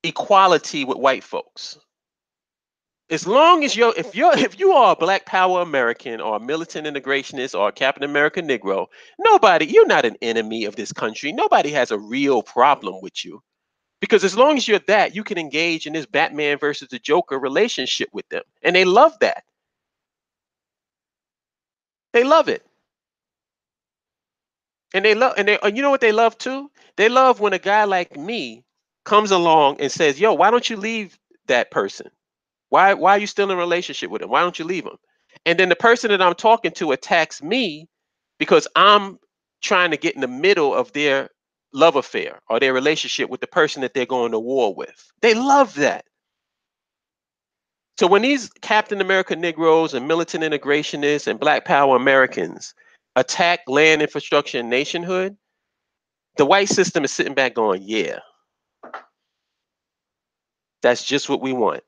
equality with white folks. As long as if you are a Black Power American or a militant integrationist or a Captain American Negro, you're not an enemy of this country. Nobody has a real problem with you. Because as long as you're that, you can engage in this Batman versus the Joker relationship with them. And they love that. They love it. And you know what they love too? They love when a guy like me comes along and says, "Yo, why don't you leave that person? Why are you still in a relationship with him? Why don't you leave him?" And then the person that I'm talking to attacks me because I'm trying to get in the middle of their love affair or their relationship with the person that they're going to war with. They love that. So when these Captain America Negroes and militant integrationists and Black Power Americans attack land infrastructure and nationhood, the white system is sitting back going, yeah, that's just what we want.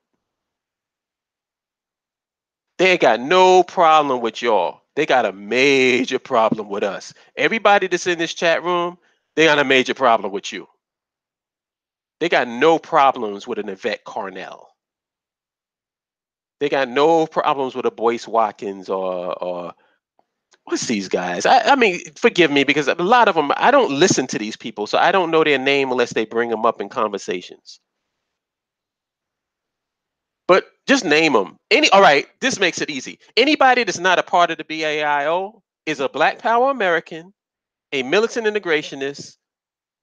They ain't got no problem with y'all. They got a major problem with us. Everybody that's in this chat room, they got a major problem with you. They got no problems with an Yvette Carnell. They got no problems with a Boyce Watkins or what's these guys? I mean, forgive me because a lot of them, I don't listen to these people, so I don't know their name unless they bring them up in conversations. But just name them. All right, this makes it easy. Anybody that's not a part of the BAIO is a Black Power American, a militant integrationist,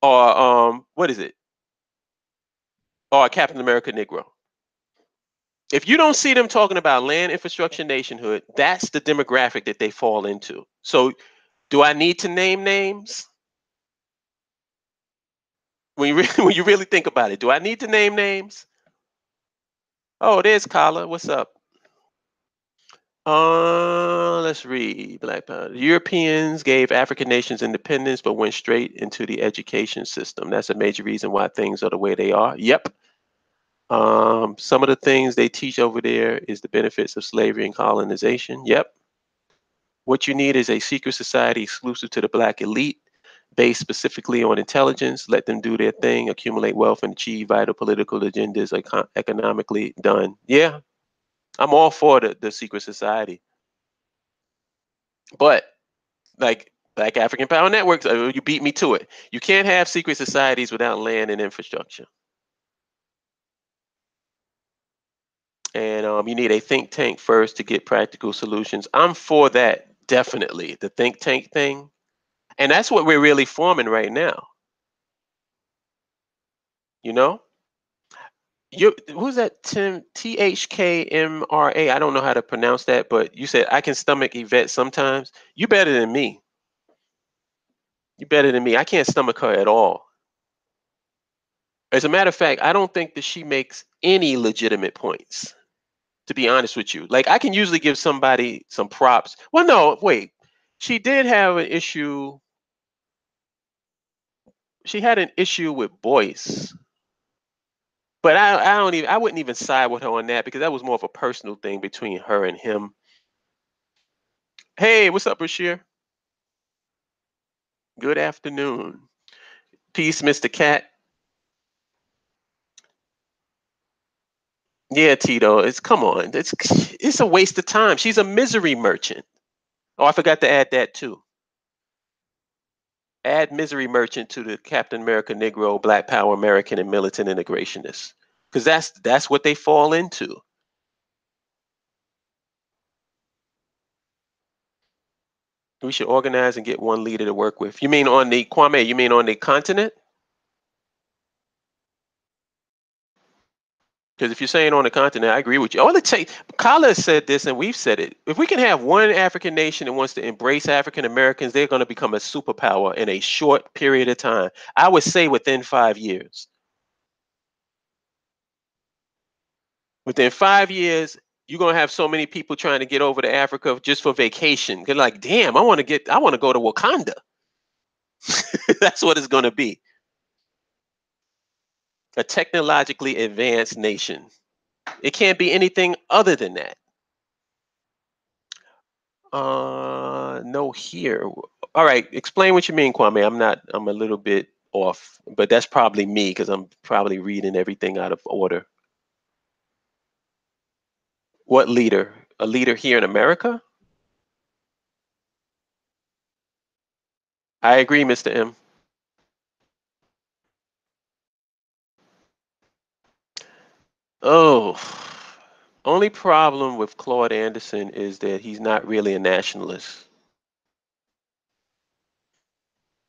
or what is it? Or a Captain America Negro. If you don't see them talking about land, infrastructure, nationhood, that's the demographic that they fall into. So do I need to name names? When you really think about it, do I need to name names? Oh, there's Kala. What's up? Let's read. Black Power. The Europeans gave African nations independence, but went straight into the education system. That's a major reason why things are the way they are. Yep. Some of the things they teach over there is the benefits of slavery and colonization. Yep. What you need is a secret society exclusive to the black elite, based specifically on intelligence. Let them do their thing, accumulate wealth, and achieve vital political agendas economically done. Yeah, I'm all for the secret society. But like Black African Power Networks, you beat me to it. You can't have secret societies without land and infrastructure. And you need a think tank first to get practical solutions. I'm for that, definitely. The think tank thing. And that's what we're really forming right now. You know? Who's that? THKMRA. I don't know how to pronounce that, but you said I can stomach Yvette sometimes. You better than me. You better than me. I can't stomach her at all. As a matter of fact, I don't think that she makes any legitimate points, to be honest with you. Like, I can usually give somebody some props. Well, no, wait. She did have an issue. She had an issue with Boyce. But I wouldn't even side with her on that because that was more of a personal thing between her and him. Hey, what's up, Bashir? Good afternoon. Peace, Mr. Cat. Yeah, Tito. It's come on. It's a waste of time. She's a misery merchant. Oh, I forgot to add that too. Add misery merchant to the Captain America Negro, Black Power American, and militant integrationist. Because that's what they fall into. We should organize and get one leader to work with. You mean on the Kwame? You mean on the continent? Because if you're saying on the continent, I agree with you. All it takes, Kala said this, and we've said it. If we can have one African nation that wants to embrace African Americans, they're going to become a superpower in a short period of time. I would say within 5 years. Within 5 years, you're gonna have so many people trying to get over to Africa just for vacation. They're like, damn, I want to go to Wakanda. That's what it's gonna be. A technologically advanced nation. It can't be anything other than that. No here. All right, explain what you mean, Kwame. I'm a little bit off, but that's probably me because I'm probably reading everything out of order. What leader? A leader here in America? I agree, Mr. M. Oh, only problem with Claude Anderson is that he's not really a nationalist.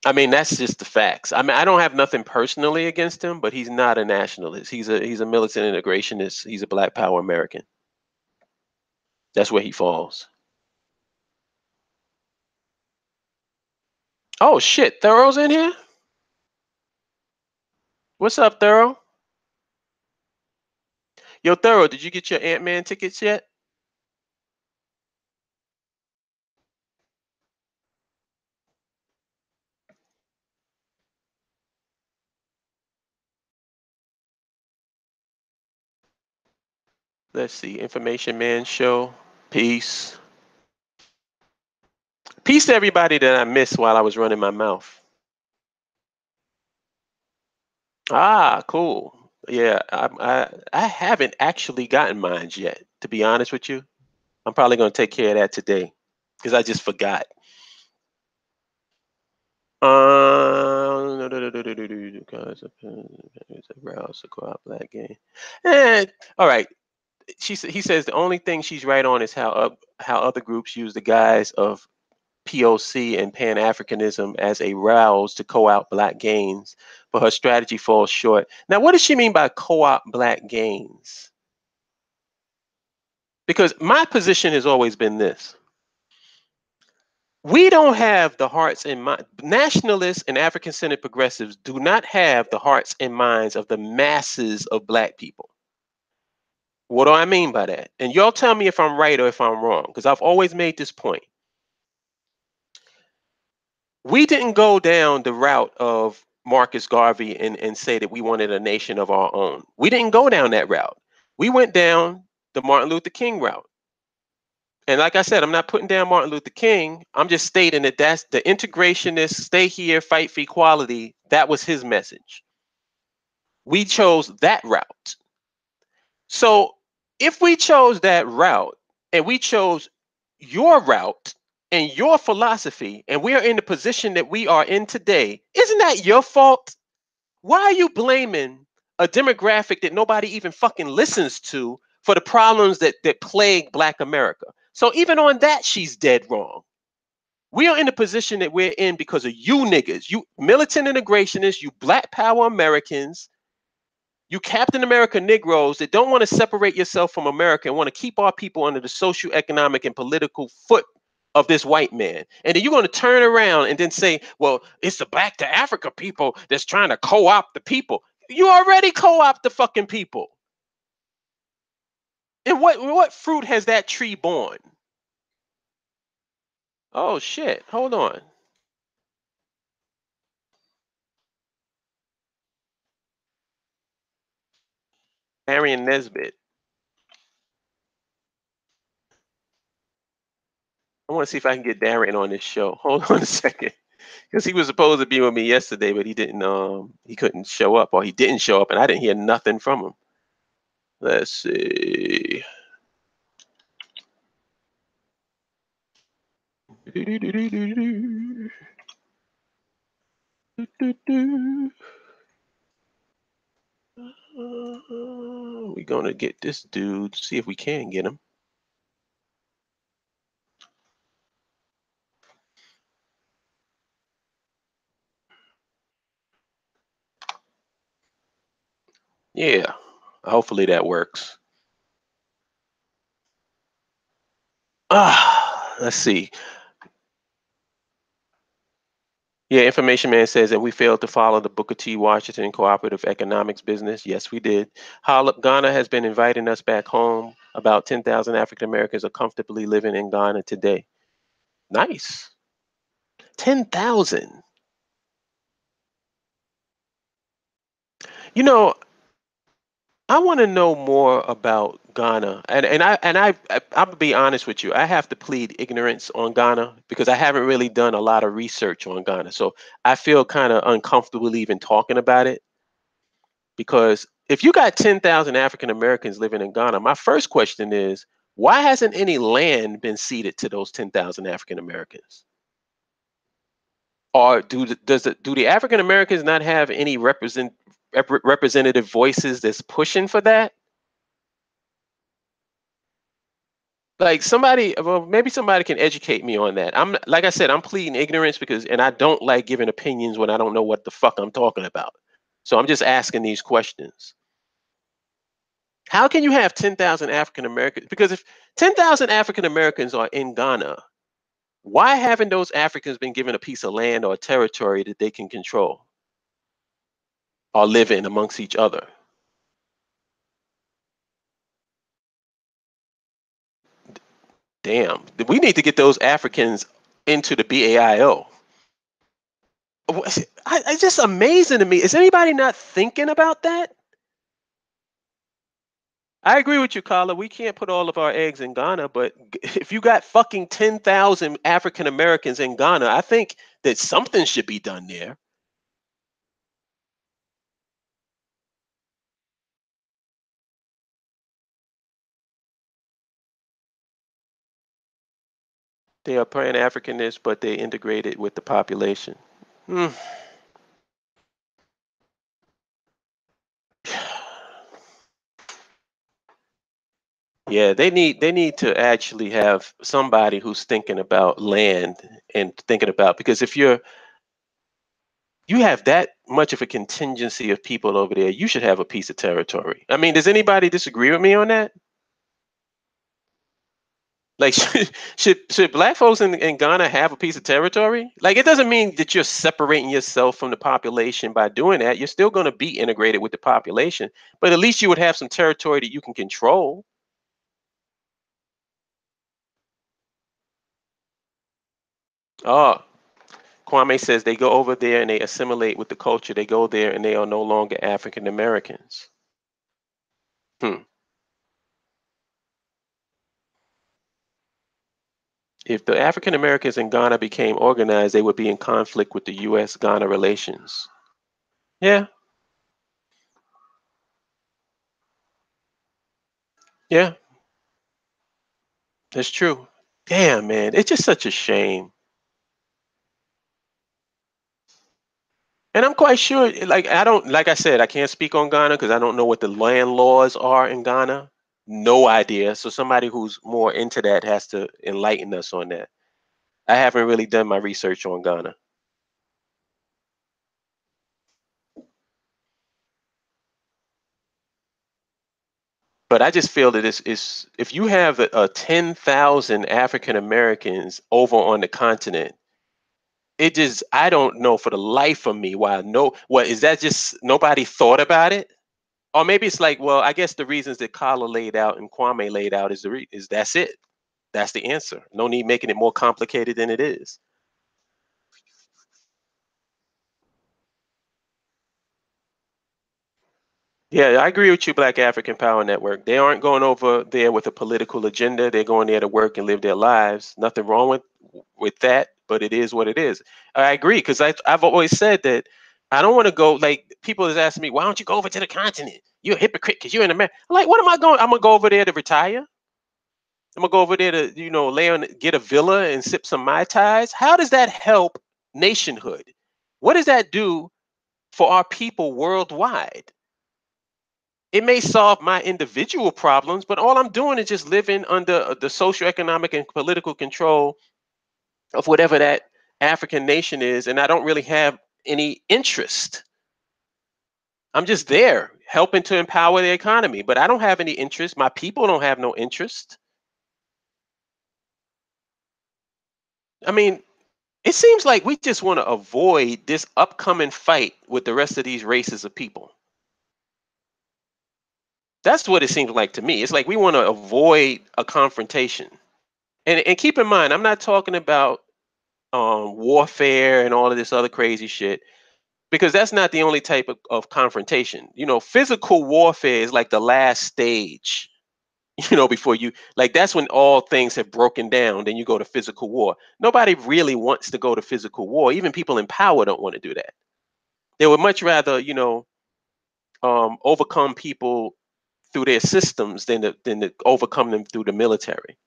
I mean, that's just the facts. I mean, I don't have nothing personally against him, but he's not a nationalist. He's a militant integrationist. He's a Black Power American. That's where he falls. Oh shit, Thorough's in here? What's up, Thorough? Yo, Thorough, did you get your Ant-Man tickets yet? Let's see. Information Man Show. Peace. Peace to everybody that I missed while I was running my mouth. Ah, cool. Yeah, I haven't actually gotten mine yet, to be honest with you. I'm probably gonna take care of that today because I just forgot. Browse the co-op black game. All right. He says the only thing she's right on is how other groups use the guise of POC and Pan Africanism as a rouse to co-opt black gains, but her strategy falls short. Now, what does she mean by co-opt black gains? Because my position has always been this. We don't have the hearts and minds. Nationalists and African-centered progressives do not have the hearts and minds of the masses of black people. What do I mean by that? And y'all tell me if I'm right or if I'm wrong, because I've always made this point. We didn't go down the route of Marcus Garvey and say that we wanted a nation of our own. We didn't go down that route. We went down the Martin Luther King route. And like I said, I'm not putting down Martin Luther King. I'm just stating that that's the integrationist, stay here, fight for equality. That was his message. We chose that route. So if we chose that route and we chose your route and your philosophy, and we are in the position that we are in today, isn't that your fault? Why are you blaming a demographic that nobody even fucking listens to for the problems that plague Black America? So even on that, she's dead wrong. We are in the position that we're in because of you niggas, you militant integrationists, you Black Power Americans, you Captain America Negroes that don't want to separate yourself from America and want to keep our people under the social, economic, and political foot of this white man. And then you're going to turn around and then say, well, it's the Back to Africa people that's trying to co-opt the people. You already co-opt the fucking people. And what fruit has that tree borne? Oh shit, hold on. Arian Nesbitt. I want to see if I can get Darren on this show. Hold on a second, because he was supposed to be with me yesterday, but he didn't. He couldn't show up, or he didn't show up, and I didn't hear nothing from him. Let's see. We're gonna get this dude. See if we can get him. Yeah, hopefully that works. Let's see. Yeah, Information Man says that we failed to follow the Booker T. Washington cooperative economics business. Yes, we did. Holip, Ghana has been inviting us back home. About 10,000 African Americans are comfortably living in Ghana today. Nice. 10,000. You know, I want to know more about Ghana, I'm gonna be honest with you. I have to plead ignorance on Ghana because I haven't really done a lot of research on Ghana. So I feel kind of uncomfortable even talking about it because if you got 10,000 African Americans living in Ghana, my first question is why hasn't any land been ceded to those 10,000 African Americans? Or do the African Americans not have any representative voices that's pushing for that? Like somebody, well, maybe somebody can educate me on that. I'm like I said, I'm pleading ignorance because, and I don't like giving opinions when I don't know what the fuck I'm talking about. So I'm just asking these questions. How can you have 10,000 African Americans? Because if 10,000 African Americans are in Ghana, why haven't those Africans been given a piece of land or territory that they can control or live in amongst each other? Damn, we need to get those Africans into the BAIO. It's just amazing to me. Is anybody not thinking about that? I agree with you, Carla. We can't put all of our eggs in Ghana, but if you got fucking 10,000 African Americans in Ghana, I think that something should be done there. They are Pan Africanists, but they integrated with the population. Hmm. Yeah, they need to actually have somebody who's thinking about land and thinking about because if you have that much of a contingency of people over there, you should have a piece of territory. I mean, does anybody disagree with me on that? Like, should black folks in Ghana have a piece of territory? Like, it doesn't mean that you're separating yourself from the population by doing that. You're still going to be integrated with the population, but at least you would have some territory that you can control. Oh, Kwame says they go over there and they assimilate with the culture. They go there and they are no longer African Americans. Hmm. If the African Americans in Ghana became organized, they would be in conflict with the U.S. Ghana relations. Yeah, yeah, that's true. Damn, man, it's just such a shame. And I'm quite sure, like I don't, like I said, I can't speak on Ghana because I don't know what the land laws are in Ghana. No idea. So somebody who's more into that has to enlighten us on that. I haven't really done my research on Ghana, but I just feel that it's if you have a 10,000 African Americans over on the continent, it just I don't know for the life of me why no. What is that? Just nobody thought about it? Or maybe it's like, well, I guess the reasons that Kala laid out and Kwame laid out is that's it. That's the answer. No need making it more complicated than it is. Yeah, I agree with you, Black African Power Network. They aren't going over there with a political agenda. They're going there to work and live their lives. Nothing wrong with that, but it is what it is. I agree because I've always said that I don't want to go. Like people is asking me, why don't you go over to the continent? You're a hypocrite because you're in America. I'm like, what am I going? I'm gonna go over there to retire. I'm gonna go over there to lay on, get a villa and sip some mai tais. How does that help nationhood? What does that do for our people worldwide? It may solve my individual problems, but all I'm doing is just living under the socioeconomic and political control of whatever that African nation is, and I don't really have any interest. I'm just there helping to empower the economy, but I don't have any interest. My people don't have no interest. I mean, it seems like we just want to avoid this upcoming fight with the rest of these races of people. That's what it seems like to me. It's like we want to avoid a confrontation. And keep in mind, I'm not talking about warfare and all of this other crazy shit, because that's not the only type of confrontation. Physical warfare is like the last stage, before you, like, that's when all things have broken down. Then you go to physical war. Nobody really wants to go to physical war. Even people in power don't want to do that. They would much rather, overcome people through their systems than to overcome them through the military,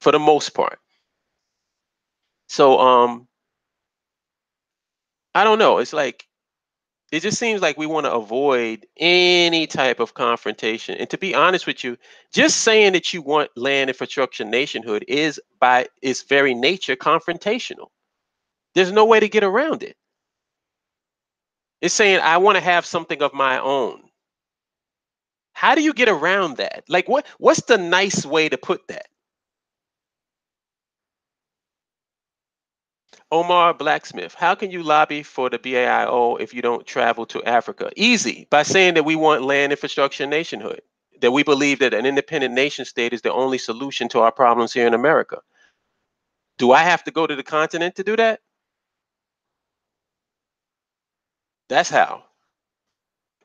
for the most part. So I don't know. It's like it just seems like we want to avoid any type of confrontation. And to be honest with you, just saying that you want land infrastructure nationhood is by its very nature confrontational. There's no way to get around it. It's saying I want to have something of my own. How do you get around that? Like what's the nice way to put that? Omar Blacksmith, how can you lobby for the BAIO if you don't travel to Africa? Easy, by saying that we want land infrastructure nationhood, that we believe that an independent nation state is the only solution to our problems here in America. Do I have to go to the continent to do that? That's how.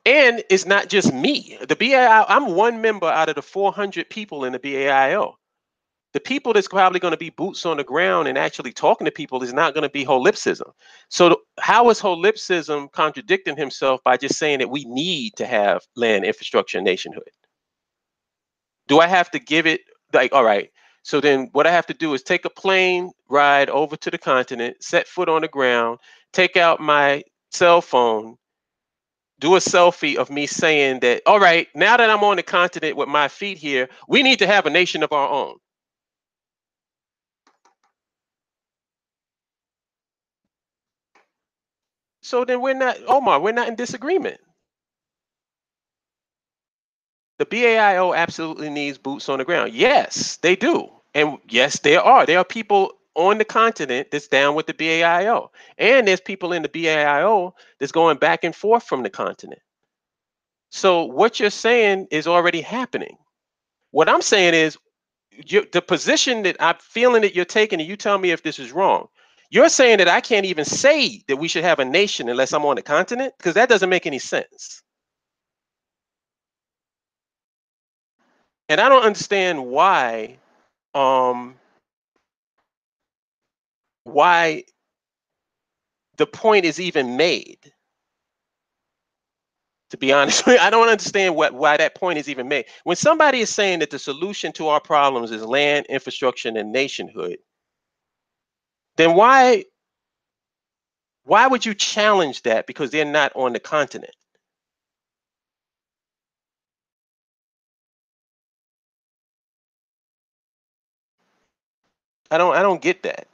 And it's not just me. The BAIO, I'm one member out of the 400 people in the BAIO. The people that's probably going to be boots on the ground and actually talking to people is not going to be Holipsism. So how is Holipsism contradicting himself by just saying that we need to have land infrastructure and nationhood? Do I have to give it, like, all right, so then what I have to do is take a plane ride over to the continent, set foot on the ground, take out my cell phone, do a selfie of me saying that, all right, now that I'm on the continent with my feet here, we need to have a nation of our own. So then we're not, Omar, we're not in disagreement. The BAIO absolutely needs boots on the ground. Yes, they do. And yes, there are. There are people on the continent that's down with the BAIO. And there's people in the BAIO that's going back and forth from the continent. So what you're saying is already happening. What I'm saying is the position that I'm feeling that you're taking, and you tell me if this is wrong. You're saying that I can't even say that we should have a nation unless I'm on the continent, because that doesn't make any sense. And I don't understand um why the point is even made. To be honest, I don't understand why that point is even made. When somebody is saying that the solution to our problems is land, infrastructure, and nationhood, then why would you challenge that because they're not on the continent? I don't get that.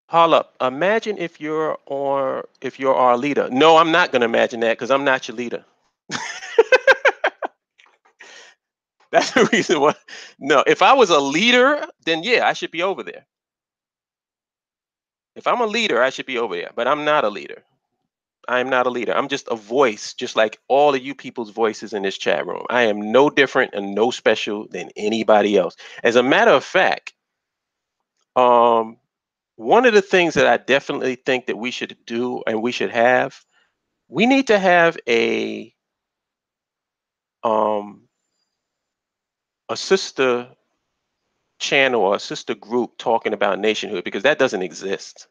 Holip, imagine if you're our leader. No, I'm not gonna imagine that because I'm not your leader. That's the reason why. No, if I was a leader, then yeah, I should be over there. If I'm a leader, I should be over there, but I'm not a leader. I'm not a leader. I'm just a voice, just like all of you people's voices in this chat room. I am no different and no special than anybody else. As a matter of fact, one of the things that I definitely think that we should do and we should have, We need to have a sister channel or a sister group talking about nationhood, because that doesn't exist.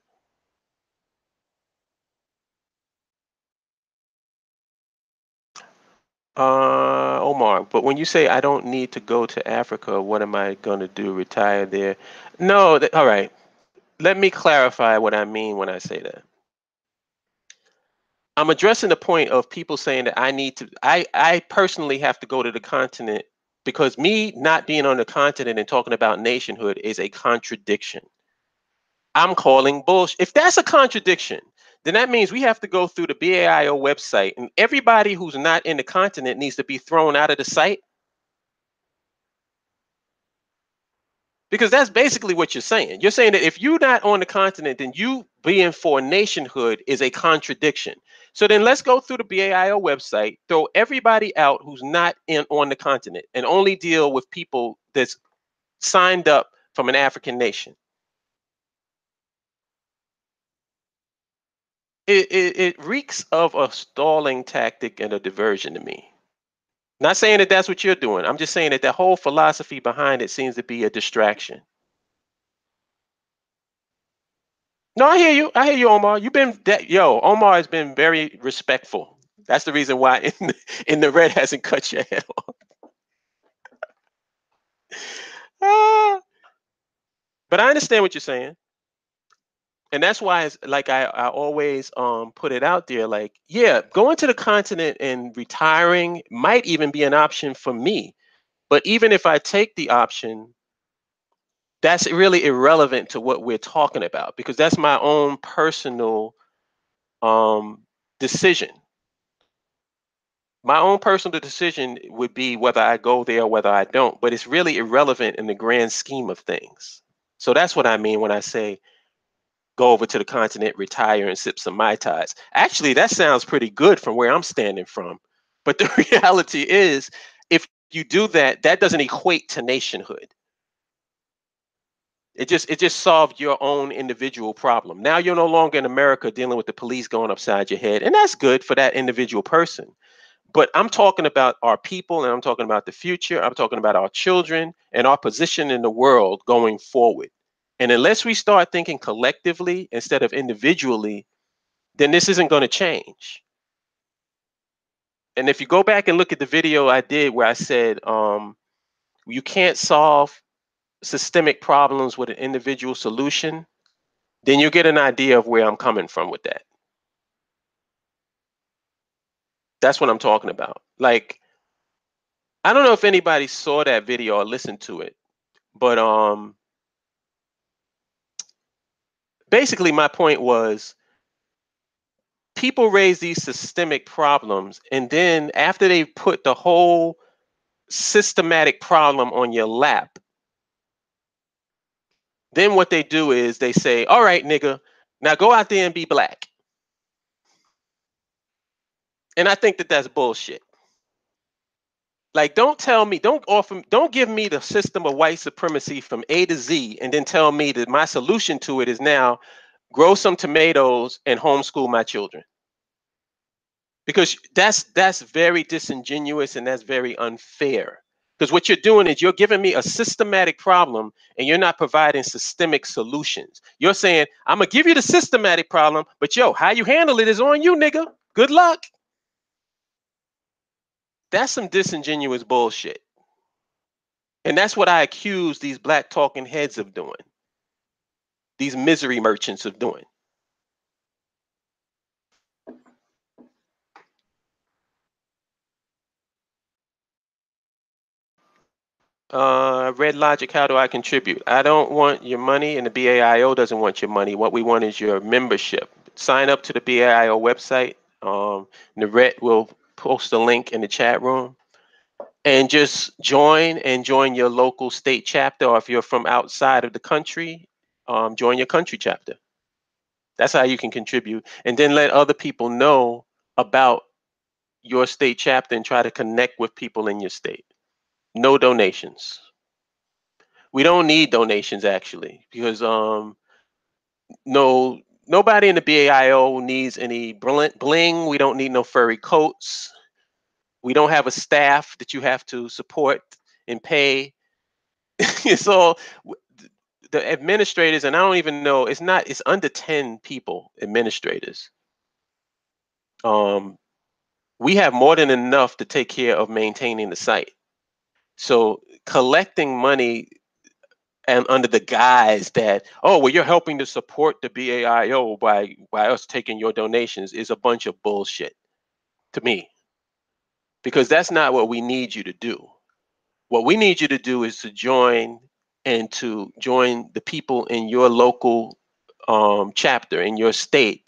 Omar, but when you say I don't need to go to Africa, what am I going to do? Retire there? No, all right. Let me clarify what I mean when I say that. I'm addressing the point of people saying that I personally have to go to the continent because me not being on the continent and talking about nationhood is a contradiction. I'm calling bullshit. If that's a contradiction, then that means we have to go through the BAIO website and everybody who's not in the continent needs to be thrown out of the site. Because that's basically what you're saying. You're saying that if you're not on the continent, then you being for nationhood is a contradiction. So then let's go through the BAIO website, throw everybody out who's not on the continent, and only deal with people that's signed up from an African nation. It reeks of a stalling tactic and a diversion to me. Not saying that that's what you're doing. I'm just saying that the whole philosophy behind it seems to be a distraction. No, I hear you. I hear you, Omar. You've been Omar has been very respectful. That's the reason why in the red hasn't cut your head off. Ah, but I understand what you're saying. And that's why it's like I always put it out there, like, yeah, going to the continent and retiring might even be an option for me. But even if I take the option, that's really irrelevant to what we're talking about, because that's my own personal um decision. My own personal decision would be whether I go there or whether I don't, but it's really irrelevant in the grand scheme of things. So that's what I mean when I say go over to the continent, retire, and sip some Mai Tais. Actually, that sounds pretty good from where I'm standing from. But the reality is, if you do that, that doesn't equate to nationhood. It just solved your own individual problem. Now you're no longer in America dealing with the police going upside your head, and that's good for that individual person. But I'm talking about our people, and I'm talking about the future. I'm talking about our children and our position in the world going forward. And unless we start thinking collectively instead of individually, then this isn't going to change. And if you go back and look at the video I did where I said you can't solve systemic problems with an individual solution, then you get an idea of where I'm coming from with that. That's what I'm talking about. Like, I don't know if anybody saw that video or listened to it, but basically my point was people raise these systemic problems, and then after they put the whole systematic problem on your lap, then what they do is they say, all right, nigga, now go out there and be black. And I think that that's bullshit. Like, don't tell me, don't give me the system of white supremacy from A to Z and then tell me that my solution to it is now grow some tomatoes and homeschool my children. Because that's very disingenuous and that's very unfair. Because what you're doing is you're giving me a systematic problem and you're not providing systemic solutions. You're saying, I'm gonna give you the systematic problem, but yo, how you handle it is on you, nigga. Good luck. That's some disingenuous bullshit. And that's what I accuse these black talking heads of doing, these misery merchants of doing. Red Logic, how do I contribute? I don't want your money, and the BAIO doesn't want your money. What we want is your membership. Sign up to the BAIO website. Naret will post a link in the chat room. And just join your local state chapter, or if you're from outside of the country, join your country chapter. That's how you can contribute. And then let other people know about your state chapter and try to connect with people in your state. No donations. We don't need donations actually, because no Nobody in the BAIO needs any bling. We don't need no furry coats. We don't have a staff that you have to support and pay. It's all the administrators, and I don't even know. It's under 10 people, administrators. We have more than enough to take care of maintaining the site. So collecting money and under the guise that, oh, well, you're helping to support the BAIO by us taking your donations is a bunch of bullshit to me, because that's not what we need you to do. What we need you to do is to join the people in your local chapter in your state,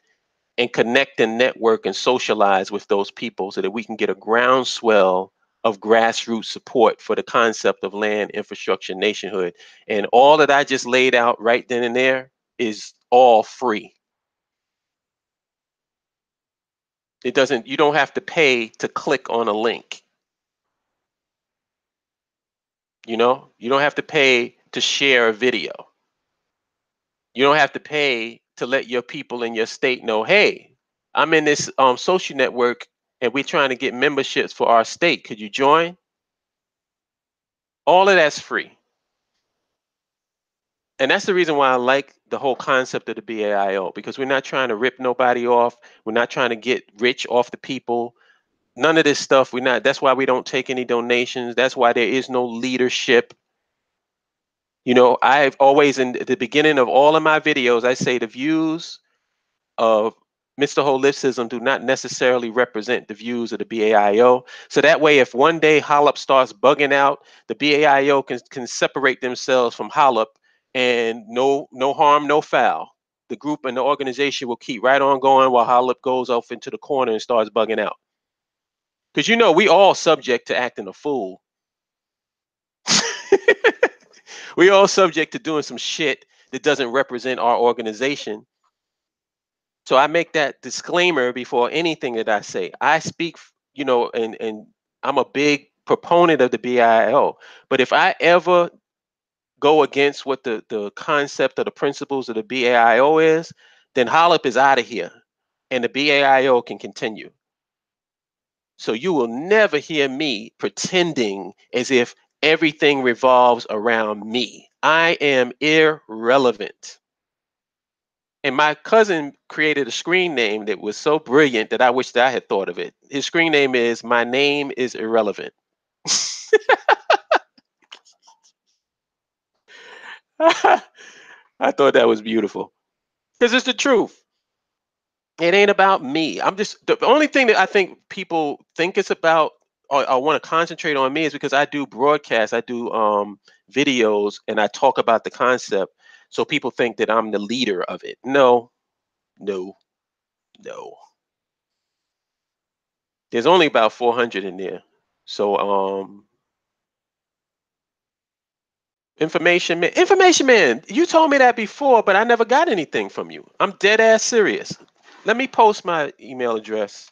and connect and network and socialize with those people so that we can get a groundswell of grassroots support for the concept of land, infrastructure, nationhood. And all that I just laid out right then and there is all free. You don't have to pay to click on a link. You don't have to pay to share a video. You don't have to pay to let your people in your state know, hey, I'm in this social network and we're trying to get memberships for our state. Could you join? All of that's free. And that's the reason why I like the whole concept of the BAIO, because we're not trying to rip nobody off. We're not trying to get rich off the people. None of this stuff. That's why we don't take any donations. That's why there is no leadership. I've always, in the beginning of all of my videos, I say the views of Mr. Holipsism do not necessarily represent the views of the BAIO. So that way, if one day Holip starts bugging out, the BAIO can separate themselves from Holip, and no harm, no foul. The group and the organization will keep right on going while Holip goes off into the corner and starts bugging out. Because we all subject to acting a fool. We all subject to doing some shit that doesn't represent our organization. So I make that disclaimer before anything that I say. I speak, and I'm a big proponent of the BIO. But if I ever go against what the concept or the principles of the BAIO is, then Holip is out of here and the BAIO can continue. So you will never hear me pretending as if everything revolves around me. I am irrelevant. And my cousin created a screen name that was so brilliant that I wish that I had thought of it. His screen name is "My Name is Irrelevant." I thought that was beautiful because it's the truth. It ain't about me. The only thing that I think people think it's about, or want to concentrate on me, is because I do broadcasts, I do videos, and I talk about the concept. So people think that I'm the leader of it. No, no, no. There's only about 400 in there. So information man, you told me that before, but I never got anything from you. I'm dead ass serious. Let me post my email address.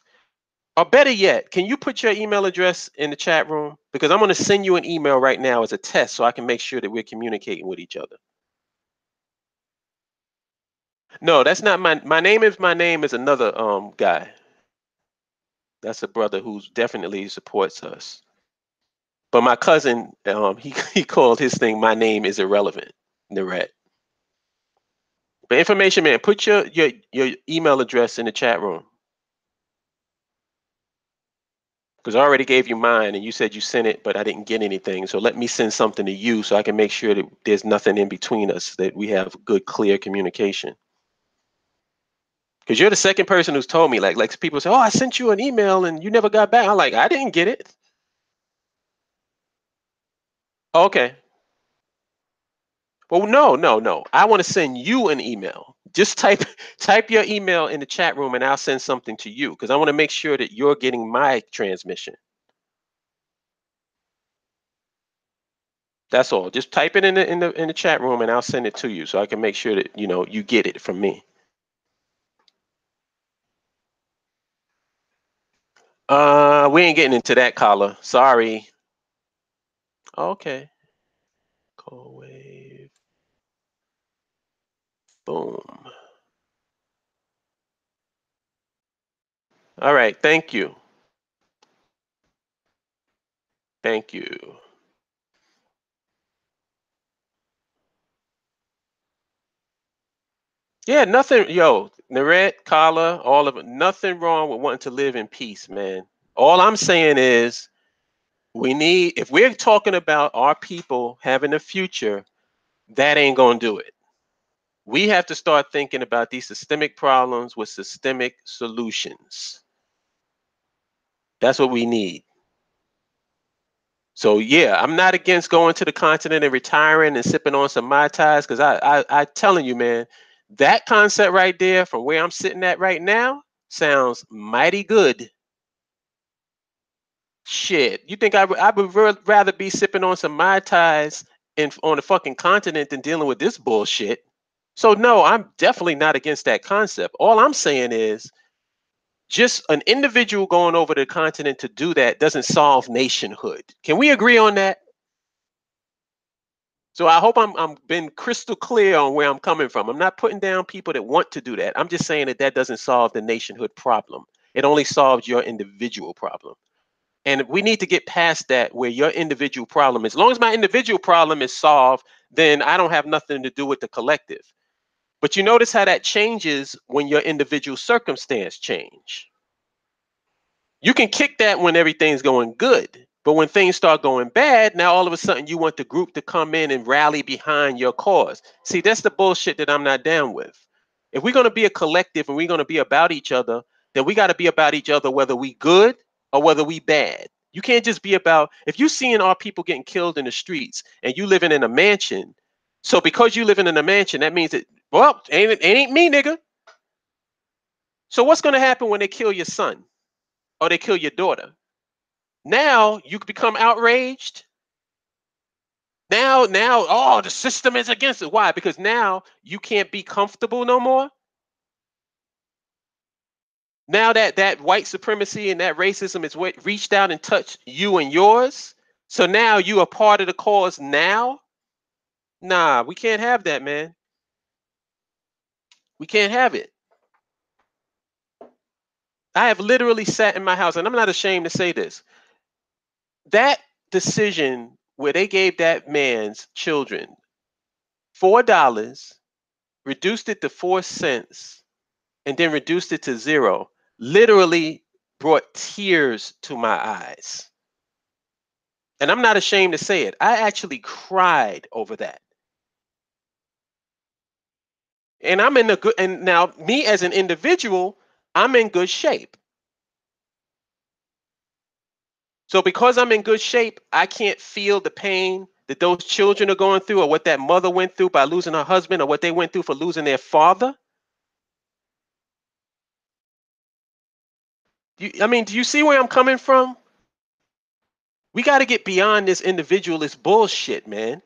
Or better yet, can you put your email address in the chat room? Because I'm going to send you an email right now as a test so I can make sure that we're communicating with each other. No, that's not my name is another guy. That's a brother who definitely supports us. But my cousin, he called his thing "My Name is Irrelevant." Naret. But information man, put your email address in the chat room. Because I already gave you mine and you said you sent it, but I didn't get anything. So let me send something to you so I can make sure that there's nothing in between us, that we have good, clear communication. Because you're the second person who's told me, like people say, oh, I sent you an email and you never got back. I'm like, I didn't get it. Okay. Well, no. I want to send you an email. Just type your email in the chat room and I'll send something to you, because I want to make sure that you're getting my transmission. That's all. Just type it in the chat room and I'll send it to you so I can make sure that you get it from me. We ain't getting into that, caller. Sorry. Okay. Call wave. Boom. All right. Thank you. Thank you. Yeah, nothing, yo, Naret, Kala, all of it, nothing wrong with wanting to live in peace, man. All I'm saying is if we're talking about our people having a future, that ain't gonna do it. We have to start thinking about these systemic problems with systemic solutions. That's what we need. So yeah, I'm not against going to the continent and retiring and sipping on some Mai Tais, because I telling you, man, that concept right there from where I'm sitting at right now sounds mighty good. Shit, you think I would rather be sipping on some Mai Tais on the fucking continent than dealing with this bullshit? So no, I'm definitely not against that concept. All I'm saying is just an individual going over the continent to do that doesn't solve nationhood. Can we agree on that? So I hope I'm been crystal clear on where I'm coming from. I'm not putting down people that want to do that. I'm just saying that that doesn't solve the nationhood problem. It only solves your individual problem. And we need to get past that where your individual problem, as long as my individual problem is solved, then I don't have nothing to do with the collective. But you notice how that changes when your individual circumstance change. You can kick that when everything's going good. But when things start going bad, now all of a sudden you want the group to come in and rally behind your cause. See, that's the bullshit that I'm not down with. If we're going to be a collective and we're going to be about each other, then we got to be about each other whether we good or whether we bad. You can't just be about, if you seeing our people getting killed in the streets and you living in a mansion, so because you living in a mansion, that means that, well, ain't me, nigga. So what's going to happen when they kill your son or they kill your daughter? Now you become outraged. Now, oh, the system is against it. Why? Because now you can't be comfortable no more. Now that white supremacy and that racism is what reached out and touched you and yours. So now you are part of the cause now. Nah, we can't have that, man. We can't have it. I have literally sat in my house, and I'm not ashamed to say this. That decision where they gave that man's children $4, reduced it to 4 cents, and then reduced it to zero, literally brought tears to my eyes. And I'm not ashamed to say it. I actually cried over that. And I'm in a good, and now me as an individual, I'm in good shape. So because I'm in good shape, I can't feel the pain that those children are going through or what that mother went through by losing her husband or what they went through for losing their father. I mean, do you see where I'm coming from? We got to get beyond this individualist bullshit, man.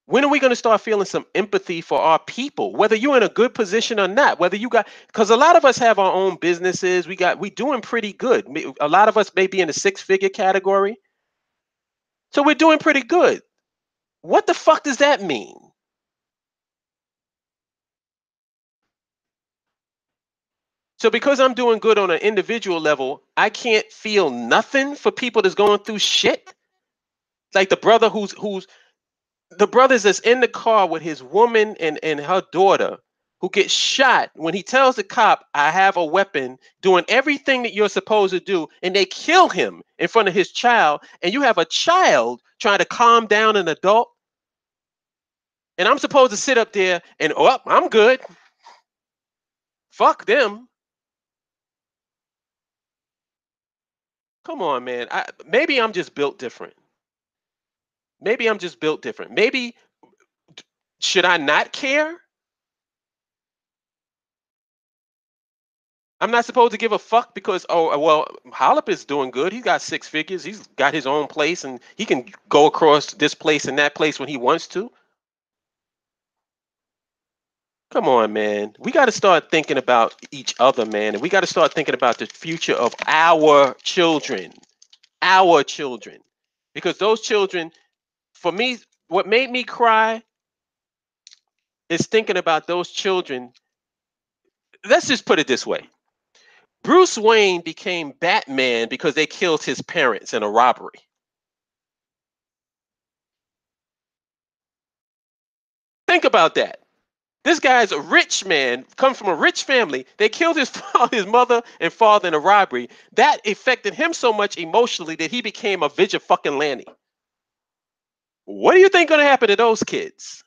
When are we going to start feeling some empathy for our people, whether you're in a good position or not? Whether you got, because a lot of us have our own businesses, we doing pretty good. A lot of us may be in the six-figure category, so we're doing pretty good. What the fuck does that mean? So because I'm doing good on an individual level, I can't feel nothing for people that's going through shit. Like the brother who's the brothers that's in the car with his woman and her daughter who gets shot when he tells the cop, I have a weapon, doing everything that you're supposed to do, and they kill him in front of his child, and you have a child trying to calm down an adult, and I'm supposed to sit up there and, oh, I'm good. Fuck them. Come on, man. Maybe I'm just built different. Maybe I'm just built different. Maybe should I not care? I'm not supposed to give a fuck because, oh well, Holip is doing good. He's got six figures. He's got his own place and he can go across this place and that place when he wants to. Come on, man. We got to start thinking about each other, man. And we got to start thinking about the future of our children. Our children. Because those children, for me, what made me cry is thinking about those children. Let's just put it this way. Bruce Wayne became Batman because they killed his parents in a robbery. Think about that. This guy's a rich man, comes from a rich family. They killed his his mother and father in a robbery. That affected him so much emotionally that he became a vigilante. What do you think going to happen to those kids?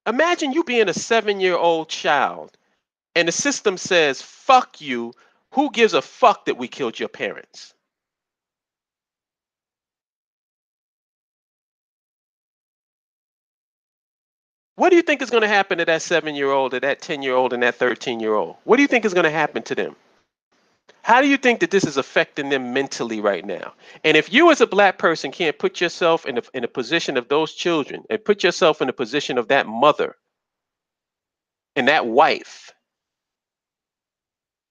Imagine you being a 7-year-old child and the system says, fuck you. Who gives a fuck that we killed your parents? What do you think is going to happen to that 7-year-old, or that 10-year-old, and that 13-year-old? What do you think is going to happen to them? How do you think that this is affecting them mentally right now? And if you as a black person can't put yourself in the position of those children and put yourself in the position of that mother and that wife,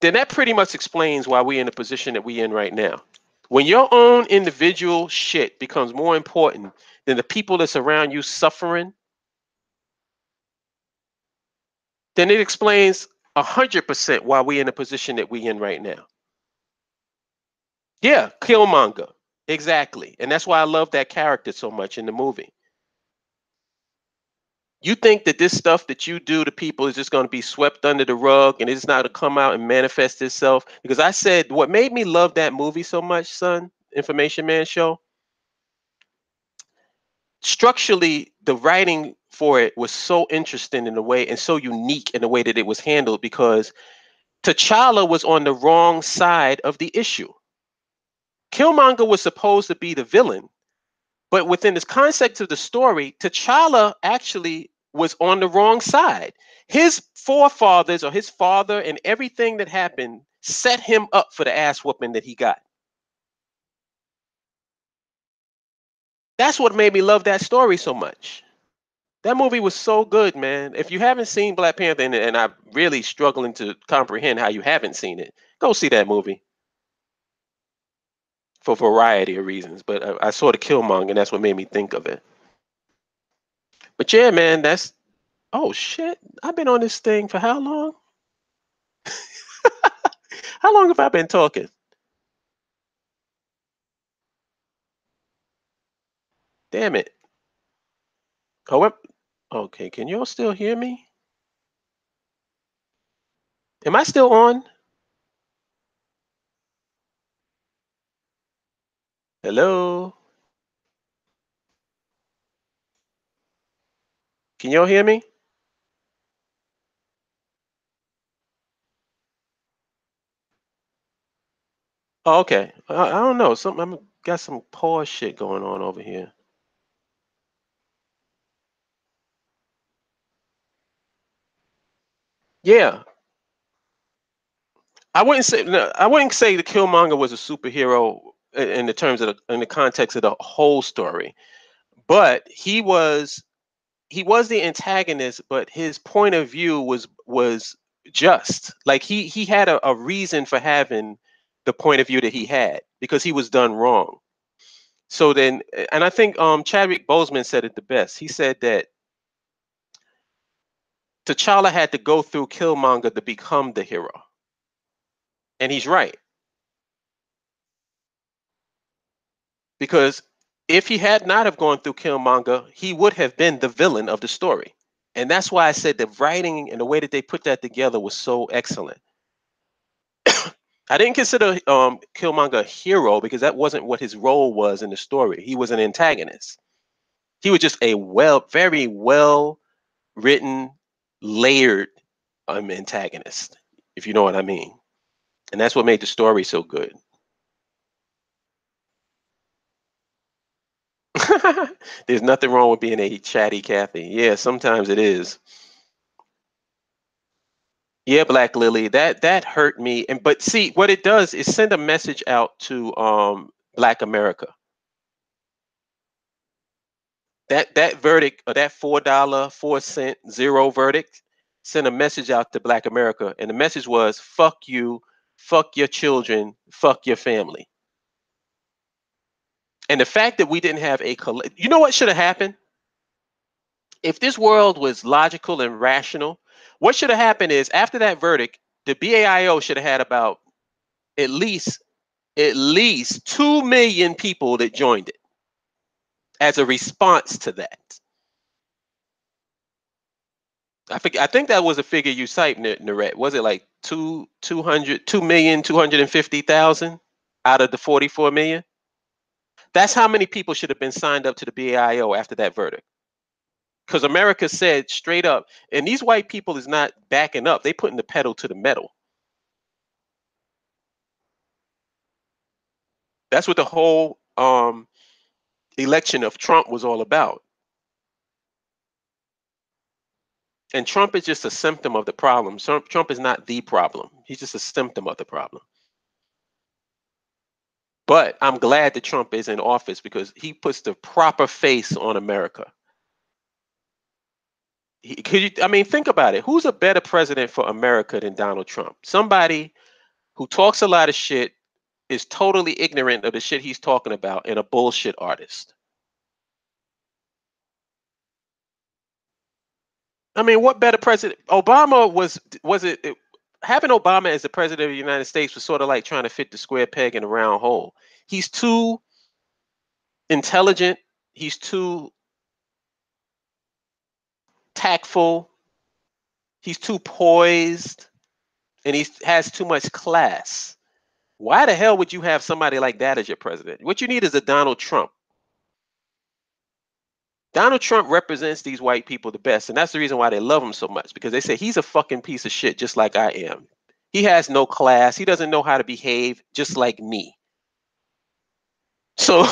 then that pretty much explains why we're in the position that we're in right now. When your own individual shit becomes more important than the people that's around you suffering, then it explains 100% why we're in the position that we're in right now. Yeah, Killmonger. Exactly. And that's why I love that character so much in the movie. You think that this stuff that you do to people is just going to be swept under the rug and it's not to come out and manifest itself? Because I said what made me love that movie so much, son, Information Man Show, structurally, the writing for it was so interesting in a way and so unique in the way that it was handled because T'Challa was on the wrong side of the issue. Killmonger was supposed to be the villain, but within this context of the story, T'Challa actually was on the wrong side. His forefathers or his father and everything that happened set him up for the ass whooping that he got. That's what made me love that story so much. That movie was so good, man. If you haven't seen Black Panther, and I'm really struggling to comprehend how you haven't seen it, go see that movie for a variety of reasons. But I saw the Killmonger, and that's what made me think of it. But yeah, man, that's oh shit. I've been on this thing for how long? How long have I been talking? Damn it. Oh, okay. Can y'all still hear me? Am I still on? Hello? Can y'all hear me? Oh, okay. I don't know. Something I'm got some pause shit going on over here. Yeah, I wouldn't say no, I wouldn't say the Killmonger was a superhero in the terms of in the context of the whole story, but he was the antagonist, but his point of view was just like he had a reason for having the point of view that he had because he was done wrong. So then, and I think Chadwick Boseman said it the best. He said that T'Challa had to go through Killmonger to become the hero, and he's right. Because if he had not have gone through Killmonger, he would have been the villain of the story. And that's why I said the writing and the way that they put that together was so excellent. I didn't consider Killmonger a hero because that wasn't what his role was in the story. He was an antagonist. He was just a very well written, layered antagonist, if you know what I mean. And that's what made the story so good. There's nothing wrong with being a chatty Cathy. Yeah, sometimes it is. Yeah, Black Lily, that hurt me. And but see, what it does is send a message out to Black America. That verdict or that $4 4 cent zero verdict sent a message out to Black America, and the message was "fuck you, fuck your children, fuck your family." And the fact that we didn't have you know what should have happened? If this world was logical and rational, What should have happened is after that verdict, the BAIO should have had about at least 2 million people that joined it as a response to that. I think that was a figure you cite, Narette. Was it like 2,250,000 out of the 44 million? That's how many people should have been signed up to the BAIO after that verdict. Because America said straight up, and these white people is not backing up. They putting the pedal to the metal. That's what the whole election of Trump was all about. And Trump is just a symptom of the problem. Trump is not the problem. He's just a symptom of the problem. But I'm glad that Trump is in office because he puts the proper face on America. I mean, think about it. Who's a better president for America than Donald Trump? Somebody who talks a lot of shit, is totally ignorant of the shit he's talking about, and a bullshit artist. I mean, what better president? Obama was having Obama as the president of the United States was sort of like trying to fit the square peg in a round hole. He's too intelligent. He's too tactful. He's too poised, and he has too much class. Why the hell would you have somebody like that as your president? What you need is a Donald Trump. Donald Trump represents these white people the best, and that's the reason why they love him so much, because they say he's a fucking piece of shit just like I am. He has no class. He doesn't know how to behave just like me. So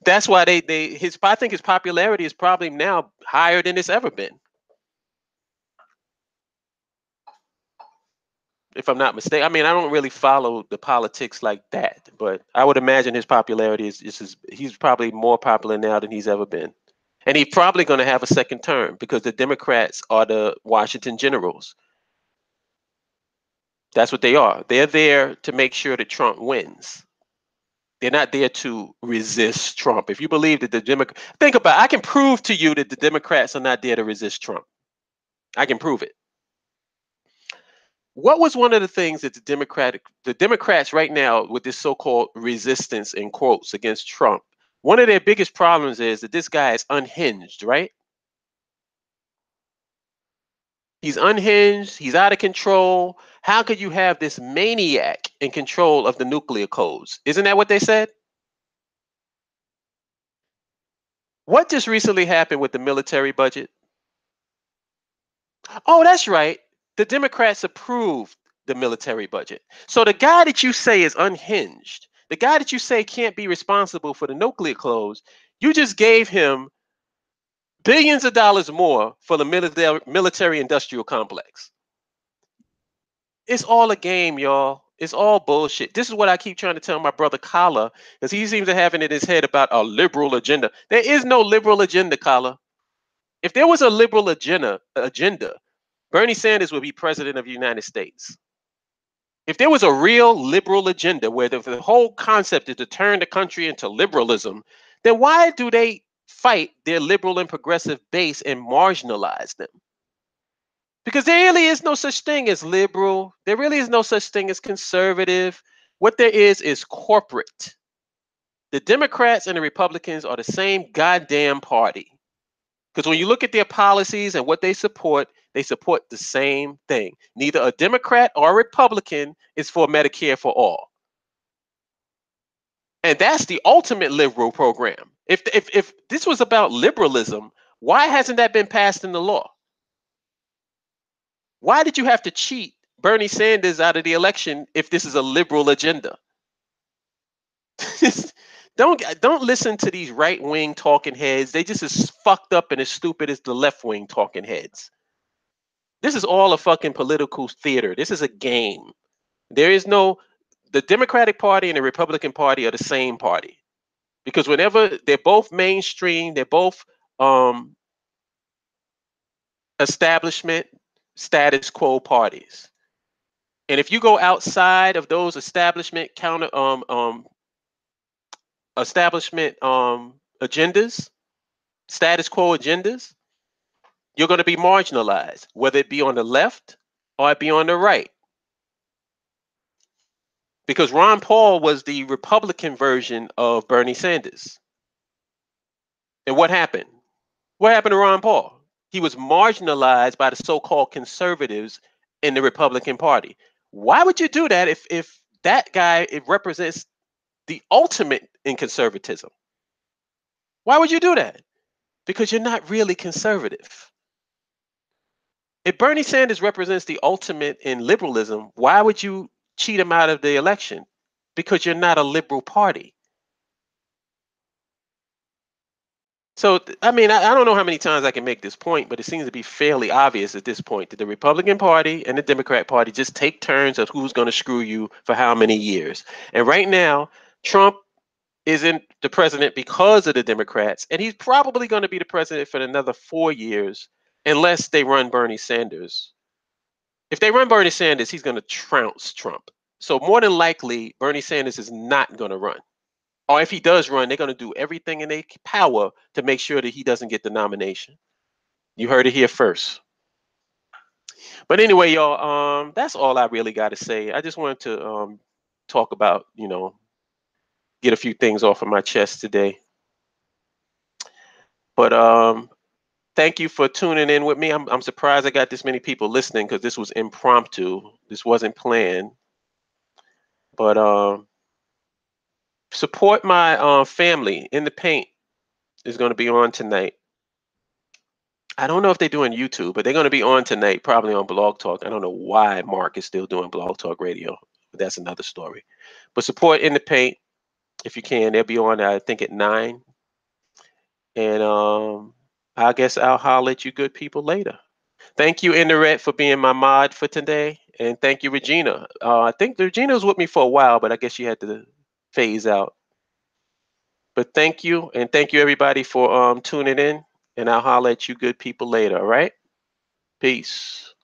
that's why I think his popularity is probably now higher than it's ever been. If I'm not mistaken. I mean, I don't really follow the politics like that, but I would imagine his popularity he's probably more popular now than he's ever been. And he's probably going to have a second term because the Democrats are the Washington Generals. That's what they are. They're there to make sure that Trump wins. They're not there to resist Trump. If you believe that think about it, I can prove to you that the Democrats are not there to resist Trump. I can prove it. What was one of the things that the Democrats right now with this so-called resistance in quotes against Trump, one of their biggest problems is that this guy is unhinged, right? He's unhinged. He's out of control. How could you have this maniac in control of the nuclear codes? Isn't that what they said? What just recently happened with the military budget? Oh, that's right. The Democrats approved the military budget. So the guy that you say is unhinged, the guy that you say can't be responsible for the nuclear codes, you just gave him billions of dollars more for the military industrial complex. It's all a game, y'all. It's all bullshit. This is what I keep trying to tell my brother Kala, because he seems to have it in his head about a liberal agenda. There is no liberal agenda, Kala. If there was a liberal agenda, Bernie Sanders would be president of the United States. If there was a real liberal agenda where the whole concept is to turn the country into liberalism, then why do they fight their liberal and progressive base and marginalize them? Because there really is no such thing as liberal. There really is no such thing as conservative. What there is corporate. The Democrats and the Republicans are the same goddamn party. Because when you look at their policies and what they support the same thing. Neither a Democrat or a Republican is for Medicare for all. And that's the ultimate liberal program. If this was about liberalism, why hasn't that been passed in the law? Why did you have to cheat Bernie Sanders out of the election if this is a liberal agenda? Don't listen to these right-wing talking heads. They just as fucked up and as stupid as the left-wing talking heads. This is all a fucking political theater. This is a game. The Democratic Party and the Republican Party are the same party. Because whenever they're both mainstream, they're both establishment status quo parties. And if you go outside of those establishment agendas, status quo agendas, you're going to be marginalized, whether it be on the left or it be on the right. Because Ron Paul was the Republican version of Bernie Sanders. And what happened? What happened to Ron Paul? He was marginalized by the so-called conservatives in the Republican Party. Why would you do that if that guy it represents the ultimate in conservatism? Why would you do that? Because you're not really conservative. If Bernie Sanders represents the ultimate in liberalism, why would you cheat him out of the election? Because you're not a liberal party. So, I mean, I don't know how many times I can make this point, but it seems to be fairly obvious at this point that the Republican Party and the Democrat Party just take turns of who's going to screw you for how many years. And right now, Trump isn't the president because of the Democrats, and he's probably going to be the president for another 4 years unless they run Bernie Sanders. If they run Bernie Sanders, he's going to trounce Trump. So more than likely, Bernie Sanders is not going to run. Or if he does run, they're going to do everything in their power to make sure that he doesn't get the nomination. You heard it here first. But anyway, y'all, that's all I really got to say. I just wanted to talk about, get a few things off of my chest today. But thank you for tuning in with me. I'm surprised I got this many people listening because this was impromptu. This wasn't planned. But support my family in the paint is going to be on tonight. I don't know if they're doing YouTube, but they're going to be on tonight, probably on Blog Talk. I don't know why Mark is still doing Blog Talk Radio, but that's another story. But support in the paint if you can. They'll be on, I think, at 9. And I guess I'll holler at you good people later. Thank you, Internet, for being my mod for today. And thank you, Regina. I think Regina was with me for a while, but I guess she had to phase out. But thank you, and thank you, everybody, for tuning in. And I'll holler at you good people later, all right? Peace.